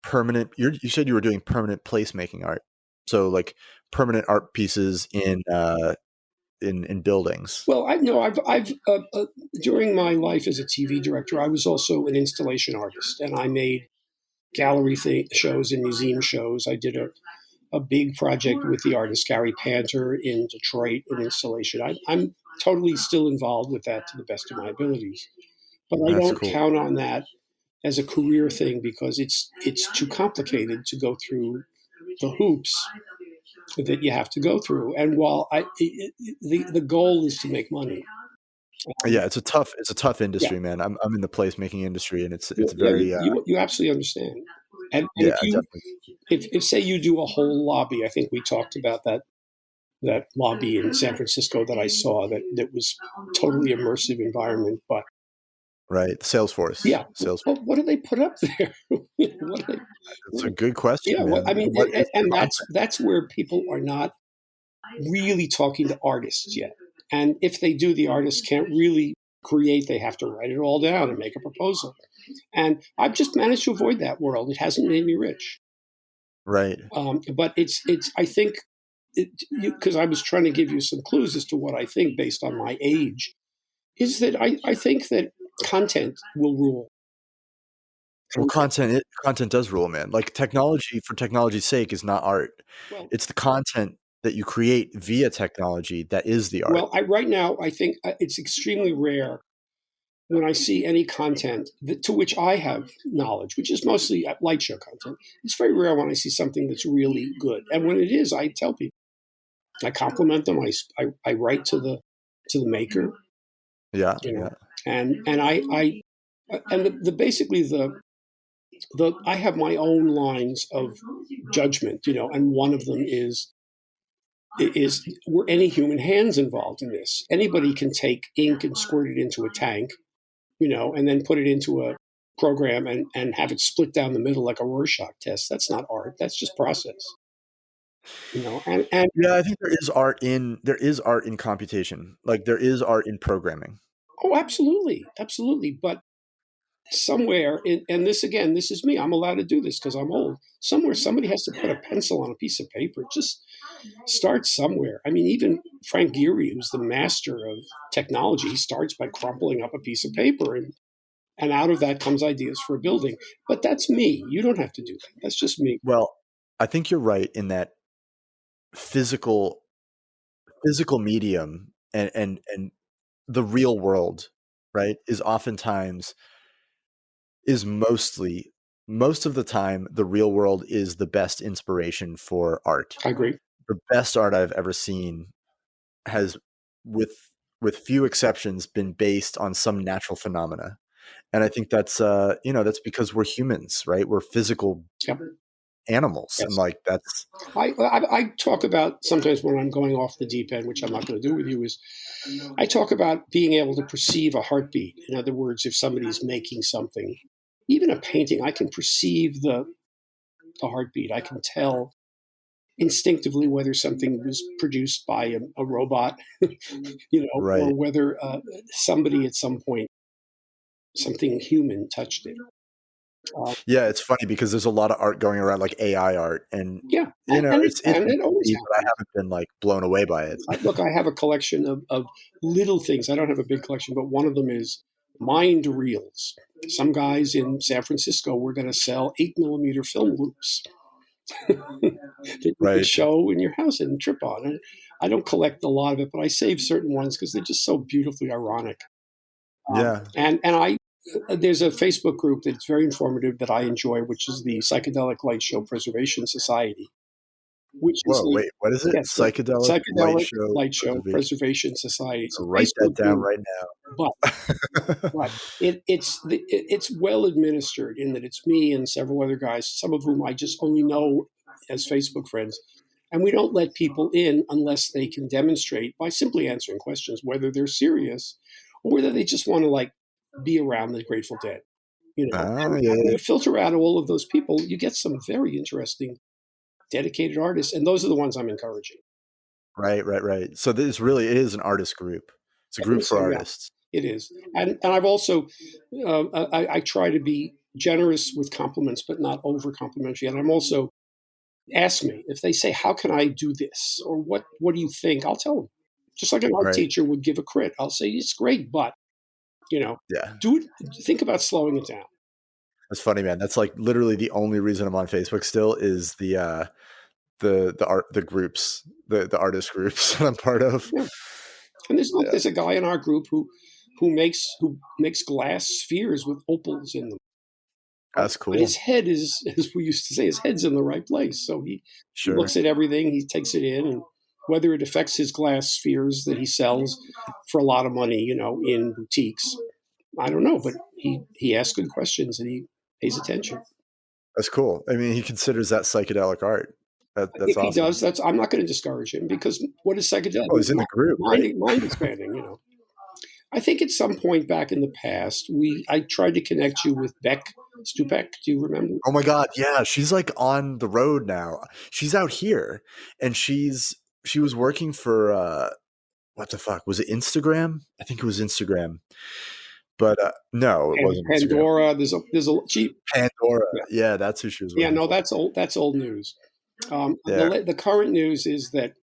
permanent? You said you were doing permanent placemaking art. So like permanent art pieces in buildings. well, I know I've during my life as a TV director, I was also an installation artist, and I made shows and museum shows. I did a big project with the artist Gary Panter in Detroit, an installation. I'm totally still involved with that to the best of my abilities, but I That's don't cool. count on that as a career thing because it's too complicated to go through the hoops that you have to go through. And while the goal is to make money, Yeah, it's a tough yeah, industry, man. I'm in the placemaking industry, and it's yeah, very you absolutely understand. And yeah, definitely if say you do a whole lobby, I think we talked about that lobby in San Francisco that I saw that was totally immersive environment. But right. yeah, Salesforce. what do they put up there? What do It's a good question, yeah, man. I mean, What is the and content? that's where people are not really talking to artists yet. And if they do, the artists can't really create. They have to write it all down and make a proposal. And I've just managed to avoid that world. It hasn't made me rich, Right. but it's. I think because I was trying to give you some clues as to what I think based on my age is that I think that content will rule. Well, content does rule, man. Like technology for technology's sake is not art. Well, It's the content that you create via technology that is the art. right now I think it's extremely rare when I see any content to which I have knowledge, which is mostly light show content. It's very rare when I see something that's really good, and when it is, I tell people, I compliment them. I write to the maker, Yeah, you yeah. know, and I And basically I have my own lines of judgment, and one of them is were any human hands involved in this? Anybody can take ink and squirt it into a tank, and then put it into a program and have it split down the middle like a Rorschach test. That's not art. That's just process. And Yeah, I think there is art in computation. Like there is art in programming. oh, absolutely, absolutely. But somewhere, and this again, this is me. I'm allowed to do this because I'm old. Somewhere, somebody has to put a pencil on a piece of paper. Just start somewhere. I mean, even Frank Gehry, who's the master of technology, he starts by crumpling up a piece of paper, and out of that comes ideas for a building. But that's me. You don't have to do that. That's just me. Well, I think you're right in that physical medium and the real world, right, is most of the time the real world is the best inspiration for art. I agree. The best art I've ever seen has, with few exceptions, been based on some natural phenomena. And I think that's that's because we're humans, right? We're physical Yep. animals. Yes. And like that's I talk about sometimes when I'm going off the deep end, which I'm not going to do with you, is I talk about being able to perceive a heartbeat. In other words, if somebody's making something, even a painting, I can perceive the heartbeat. I can tell instinctively whether something was produced by a robot, right. or whether somebody at some point, something human touched it. Yeah, it's funny because there's a lot of art going around, like AI art, and Yeah, and it's it always neat, but I haven't been like blown away by it. look, I have a collection of little things. I don't have a big collection, but one of them is mind reels. Some guys in San Francisco were going to sell 8 millimeter film loops that you could Right. show in your house and trip on. And I don't collect a lot of it, but I save certain ones because they're just so beautifully ironic. Yeah. And I there's a Facebook group that's very informative that I enjoy, which is the Psychedelic Light Show Preservation Society, which is Whoa, wait, what is it? yes, the Psychedelic Light Psychedelic Show Light Show Preservation. Preservation Society. It's So a write that Facebook down group, right but now. it's well administered in that it's me and several other guys, some of whom I just only know as Facebook friends, and we don't let people in unless they can demonstrate by simply answering questions whether they're serious or whether they just want to like be around the Grateful Dead. Oh, And yeah. you filter out all of those people, you get some very interesting, dedicated artists, and those are the ones I'm encouraging. Right. So it is an artist group. It's a I group think for so, yeah. artists. It is, and I've also I try to be generous with compliments, but not over complimentary. And I'm also ask me if they say, "How can I do this?" or "What do you think?" I'll tell them, just like an art Right. teacher would give a crit. I'll say it's great, but Yeah. do it. Think about slowing it down. That's funny, man. That's like literally the only reason I'm on Facebook still is the groups, the artist groups that I'm part of. Yeah. And Yeah. there's a guy in our group who makes glass spheres with opals in them. That's But his cool. head is, as we used to say, his head's in the right place. So he Sure. looks at everything, he takes it in, and whether it affects his glass spheres that he sells for a lot of money, in boutiques, I don't know. But he asks good questions and he pays attention. That's cool. I mean, he considers that psychedelic art. That's If he awesome. does, I'm not going to discourage him because what is psychedelic? Oh, he's in the group, right? Mind expanding. I think at some point back in the past, I tried to connect you with Beck Stupek. Do you remember? Oh my God, yeah, she's like on the road now. She's out here, and she was working for what the fuck was it? Instagram? I think it was Instagram, but no, it wasn't Instagram. Pandora. There's a she. Pandora. Yeah. Yeah, that's who she was Yeah, working no, for. that's old. That's old news. Yeah, The current news is that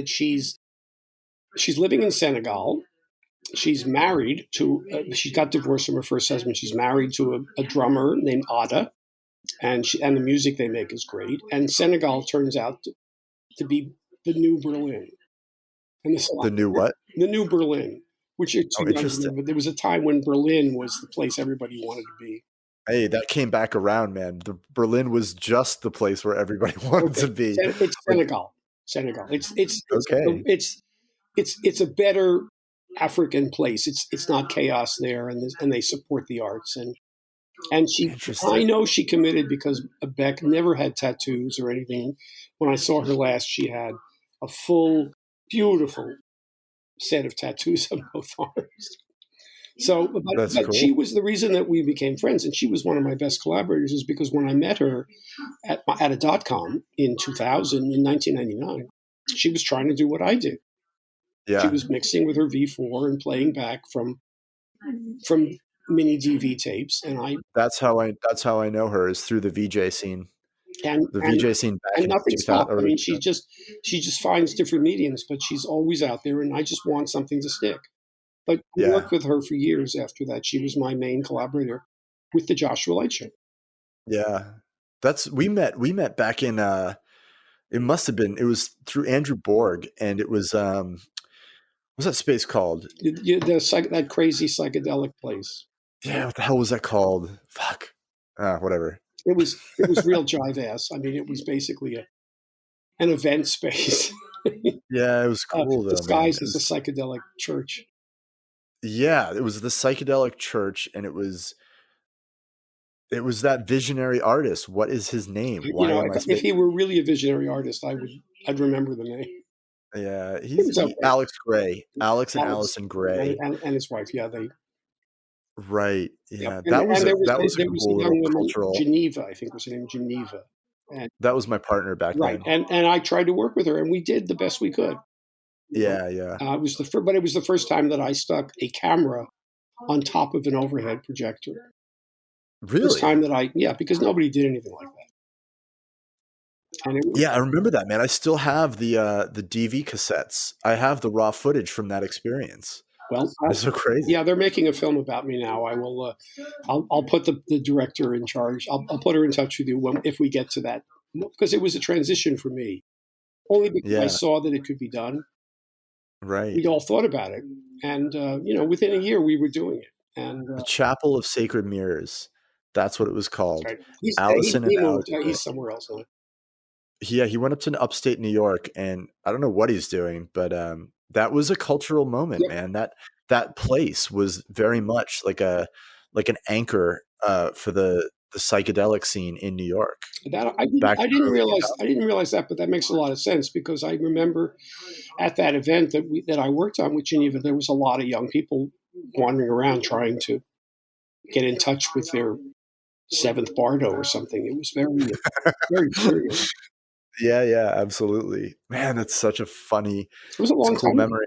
she's living in Senegal. She's married to. She got divorced from her first husband. She's married to a drummer named Ada, and the music they make is great. And Senegal turns out to be the new Berlin. And this the new what? the new Berlin, which you're too Oh, young to interesting. remember. There was a time when Berlin was the place everybody wanted to be. Hey, that came back around, man. The Berlin was just the place where everybody wanted to be. It's Like, Senegal. Senegal. okay. It's a better African place. It's not chaos there, and they support the arts. And Interesting. I know she committed because Beck never had tattoos or anything. When I saw her last, she had a full, beautiful set of tattoos on both arms. So, That's but she cool. was the reason that we became friends, and she was one of my best collaborators. Is because when I met her at a .com in 2000, in 1999, she was trying to do what I did. She Yeah. was mixing with her V4 and playing back from mini DV tapes, and I That's how I know her, is through the VJ scene. and The and VJ scene back and in nothing 2000 stopped. I or mean, she just finds different mediums, but she's always out there, and I just want something to stick. But I yeah. worked with her for years after that. She was my main collaborator with the Joshua Light Show. Yeah. That's we met back in it must have been, it was through Andrew Borg, and it was what's that space called? That crazy psychedelic place. Yeah, what the hell was that called? Fuck. Whatever. It was real jive ass. I mean, it was basically an event space Yeah, it was cool though, man. disguised as a psychedelic church. Yeah, it was the psychedelic church, and it was that visionary artist. What is his name? You Why know, am I if spacing? he were really a visionary artist, I'd remember the name. Yeah, It was okay. Alex Gray. Alex and Alex Allison and, Gray. and, and his wife, yeah, they. Right. Yep. Yeah, And, that was and a there was that was a there was a cool little young woman, cultural. Geneva, I think was her name, Geneva, and That was my partner back right, then. and I tried to work with her, and we did the best we could. You know, Yeah, yeah. but it was the first time that I stuck a camera on top of an overhead projector. First Really? time that yeah, because nobody did anything like that. And it was, Yeah, I remember that, man. I still have the DV cassettes. I have the raw footage from that experience. well, It's so crazy. yeah, they're making a film about me now. I will. I'll put the director in charge. I'll put her in touch with you if we get to that, because it was a transition for me. Only because I Yeah, saw that it could be done. right. We all thought about it, and within a year we were doing it. And The Chapel of Sacred Mirrors. That's what it was called. right, Allison and he moved. Alex Gray. He's somewhere else now. Yeah, he went up to upstate New York, and I don't know what he's doing, but that was a cultural moment, Yep. man. That place was very much like an anchor for the psychedelic scene in New York That back in I the didn't early realize 2000s. I didn't realize that, but that makes a lot of sense because I remember at that event that I worked on with Geneva, there was a lot of young people wandering around trying to get in touch with their seventh Bardo or something. It was very, very curious. Yeah, yeah, absolutely. Man, that's such a funny, It was a it's a long cool time ago. memory.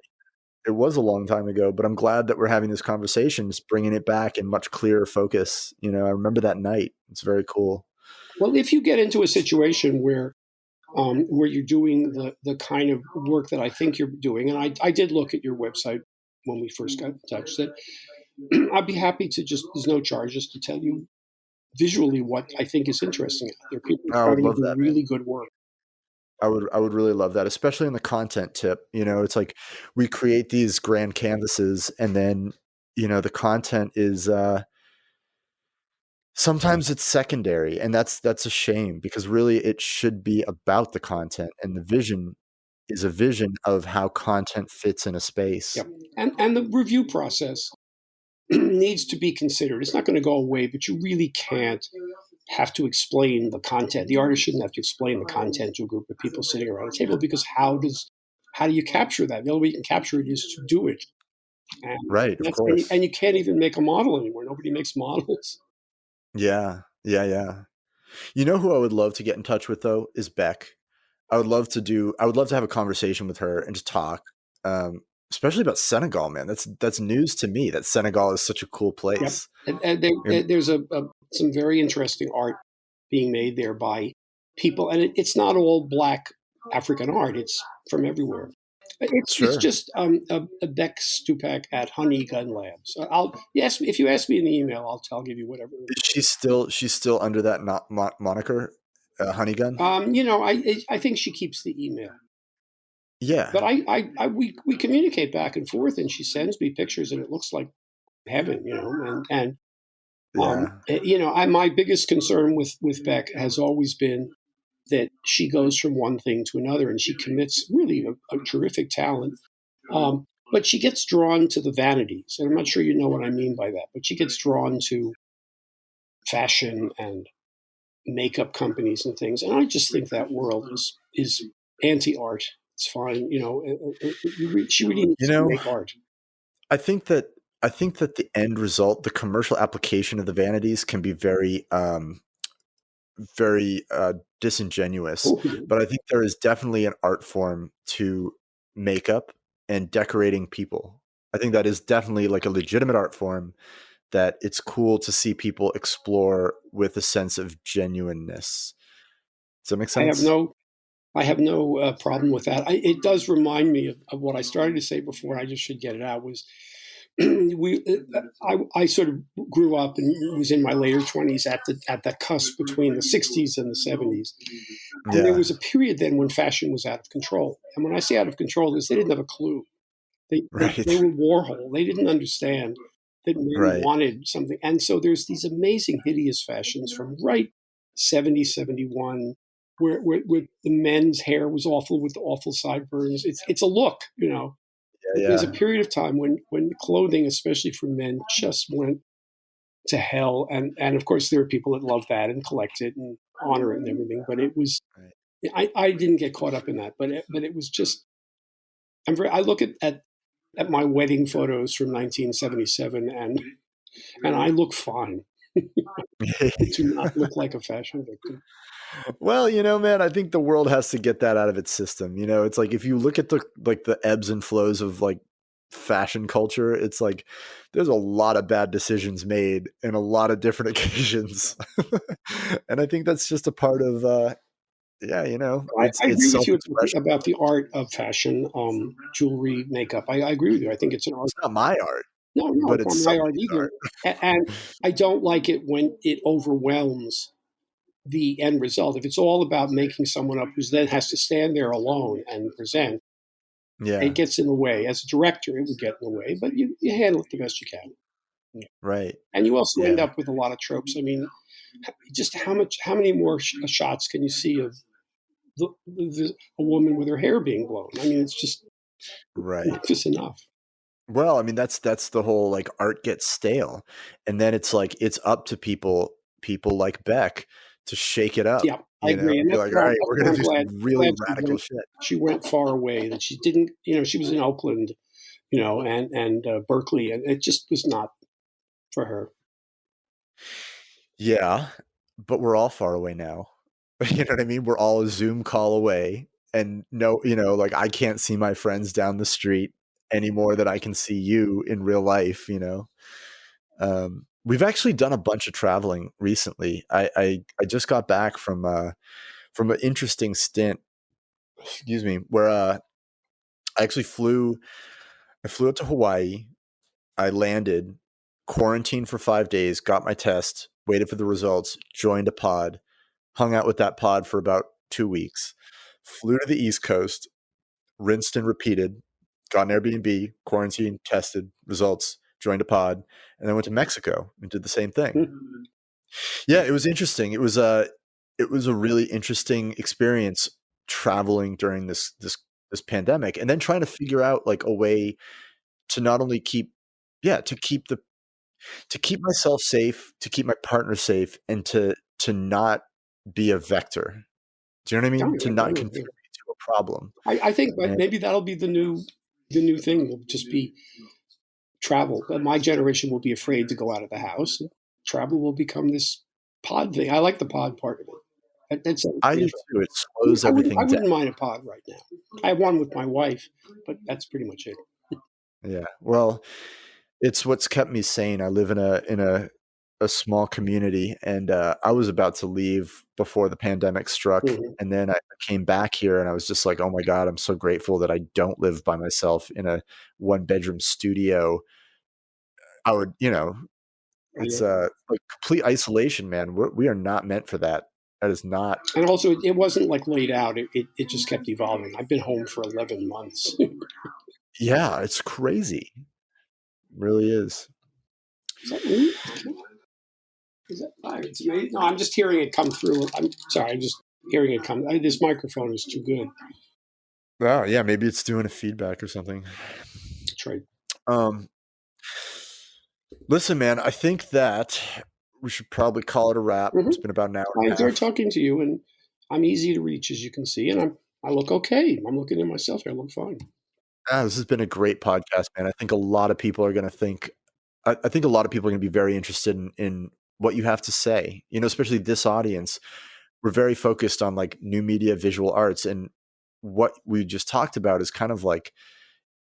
It was a long time ago, but I'm glad that we're having this conversation, just bringing it back in much clearer focus. I remember that night. It's very cool. Well, if you get into a situation where you're doing the kind of work that I think you're doing, and I did look at your website when we first got in touch, that I'd be happy to there's no charges to tell you visually what I think is interesting out there. People are I would starting to love do that, man. really good work. I would really love that, especially in the content tip. It's like we create these grand canvases, and then the content is sometimes it's secondary, and that's a shame, because really it should be about the content, and the vision is a vision of how content fits in a space. Yep. And the review process needs to be considered. It's not going to go away, but you really can't have to explain the content. The artist shouldn't have to explain the content to a group of people sitting around a table, because how do you capture that? The only way you can capture it is to do it. And Right, of and course. you can't even make a model anymore. Nobody makes models. Yeah, yeah, yeah. You know who I would love to get in touch with, though, is Beck. I would love to have a conversation with her and just talk, especially about Senegal, man. That's news to me that Senegal is such a cool Yep. place. And Um, there's some very interesting art being made there by people, and it's not all black African art. It's from everywhere. It's Sure. just a Beck Stupak at Honey Gun Labs. Yes, if you ask me in the email, I'll give you whatever. She's still under that moniker, Honeygun? I think she keeps the email, but Yeah. we communicate back and forth, and she sends me pictures, and it looks like heaven, and Yeah. my biggest concern with Beck has always been that she goes from one thing to another, and she commits really a terrific talent. Um, but she gets drawn to the vanities, and I'm not sure you know what I mean by that. But she gets drawn to fashion and makeup companies and things, and I just think that world is anti-art. It's fine, she really You needs to know, make art. I think that I think that the end result, the commercial application of the vanities, can be very disingenuous. Oh, yeah. But I think there is definitely an art form to makeup and decorating people. I think that is definitely like a legitimate art form that it's cool to see people explore with a sense of genuineness. Does that make I have sense? no I have no problem with that. It does remind me of what I started to say before. I just should get it out. Was I sort of grew up and was in my later 20s at the cusp between the 60s and the 70s, and there Yeah. was a period then when fashion was out of control. And when I say out of control, is they didn't have a clue. They Right. were Warhol. They didn't understand that men Right. wanted something. And so there's these amazing, hideous fashions from right 70, 71, where the men's hair was awful with awful sideburns. It's a look, Yeah. There's a Yeah. period of time when clothing, especially for men, just went to hell. And of course, there are people that love that and collect it and honor it and everything. But it was, Right. I didn't get caught up in that. But it was just, I look at my wedding photos from 1977, and I look fine. I do not look like a fashion victim. Well, man, I think the world has to get that out of its system. It's like if you look at the ebbs and flows of like fashion culture, it's like there's a lot of bad decisions made in a lot of different occasions. And I think that's just a part of yeah, I it's agree with you self-expression. about the art of fashion, jewelry, makeup. I agree with you. I think it's an art. It's not my art, No, no, but it's not it's my art somebody's either. art. And I don't like it when it overwhelms the end result. If it's all about making someone up who then has to stand there alone and present, it Yeah, gets in the way. As a director, it would get in the way, but you handle it the best you can. Yeah. right. And you also end Yeah. up with a lot of tropes. I mean, just how many more shots can you see of a woman with her hair being blown? I mean, it's just Right. just enough. Well, I mean, that's the whole like art gets stale. And then it's like it's up to people like Beck to shake it up, Yeah, I agree, and be like, all right, that's we're why gonna I'm do glad some really she radical shit. went far away. That she didn't, she was in Oakland, and Berkeley, and it just was not for her. Yeah, but we're all far away now. You know what I mean? We're all a Zoom call away, and no, like I can't see my friends down the street any more than I can see you in real life. We've actually done a bunch of traveling recently. I just got back from an interesting stint, excuse me, where I actually flew out to Hawaii. I landed, quarantined for 5 days, got my test, waited for the results, joined a pod, hung out with that pod for about 2 weeks, flew to the East Coast, rinsed and repeated, got an Airbnb, quarantined, tested, results, joined a pod, and then went to Mexico and did the same thing. Mhm. Yeah, it was interesting. It was a really interesting experience traveling during this pandemic, and then trying to figure out like a way to not only keep yeah, to keep myself safe, to keep my partner safe, and to not be a vector. Do you know what I Oh, mean? To yeah, not oh, yeah. contribute to a problem. I think that And maybe that'll be the new thing. Will just be travel. My generation will be afraid to go out of the house. Travel will become this pod thing. I like the pod part of it. That's I do interesting. too. It slows I everything down. wouldn't mind a pod right now. I have one with my wife, but that's pretty much it. Yeah. Well, it's what's kept me sane. I live in a small community, and I was about to leave before the pandemic struck, Mhm. and then I came back here, and I was just like, "Oh my god, I'm so grateful that I don't live by myself in a one-bedroom studio." I would, it's, like, complete isolation, man. We are not meant for that. That is not. And also, it wasn't like laid out. It just kept evolving. I've been home for 11 months. Yeah, it's crazy. Really is. Is that me? Is that fire? It's me? No, I'm just hearing it come through. I'm sorry. I'm just hearing it come. This microphone is too good. Oh, yeah, maybe it's doing a feedback or something. That's right. Um, listen, man, I think that we should probably call it a wrap. Hmm. It's been about an hour I and a enjoyed half. talking to you, and I'm easy to reach, as you can see, and I look okay. I'm looking at myself. I look fine. This has been a great podcast, man. I think a lot of people are going to think. I think a lot of people are going to be very interested in what you have to say. You know, especially this audience. We're very focused on like new media, visual arts, and what we just talked about is kind of like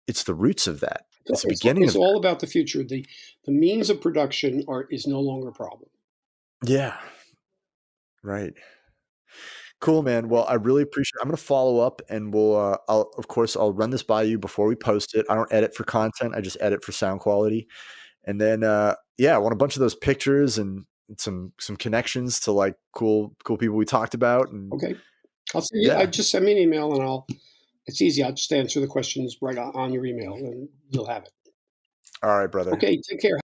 it's the roots of that. It's the beginning It's of that. all about the future. The means of production is no longer a problem. Yeah. Right. Cool, man. Well, I really appreciate it. I'm gonna follow up and I'll run this by you before we post it. I don't edit for content, I just edit for sound quality. And then yeah, I want a bunch of those pictures and some connections to like cool people we talked about. And Okay. I'll send you. I yeah. just send me an email, and It's easy. I'll just answer the questions right on your email, and you'll have it. All right, brother. Okay. Take care.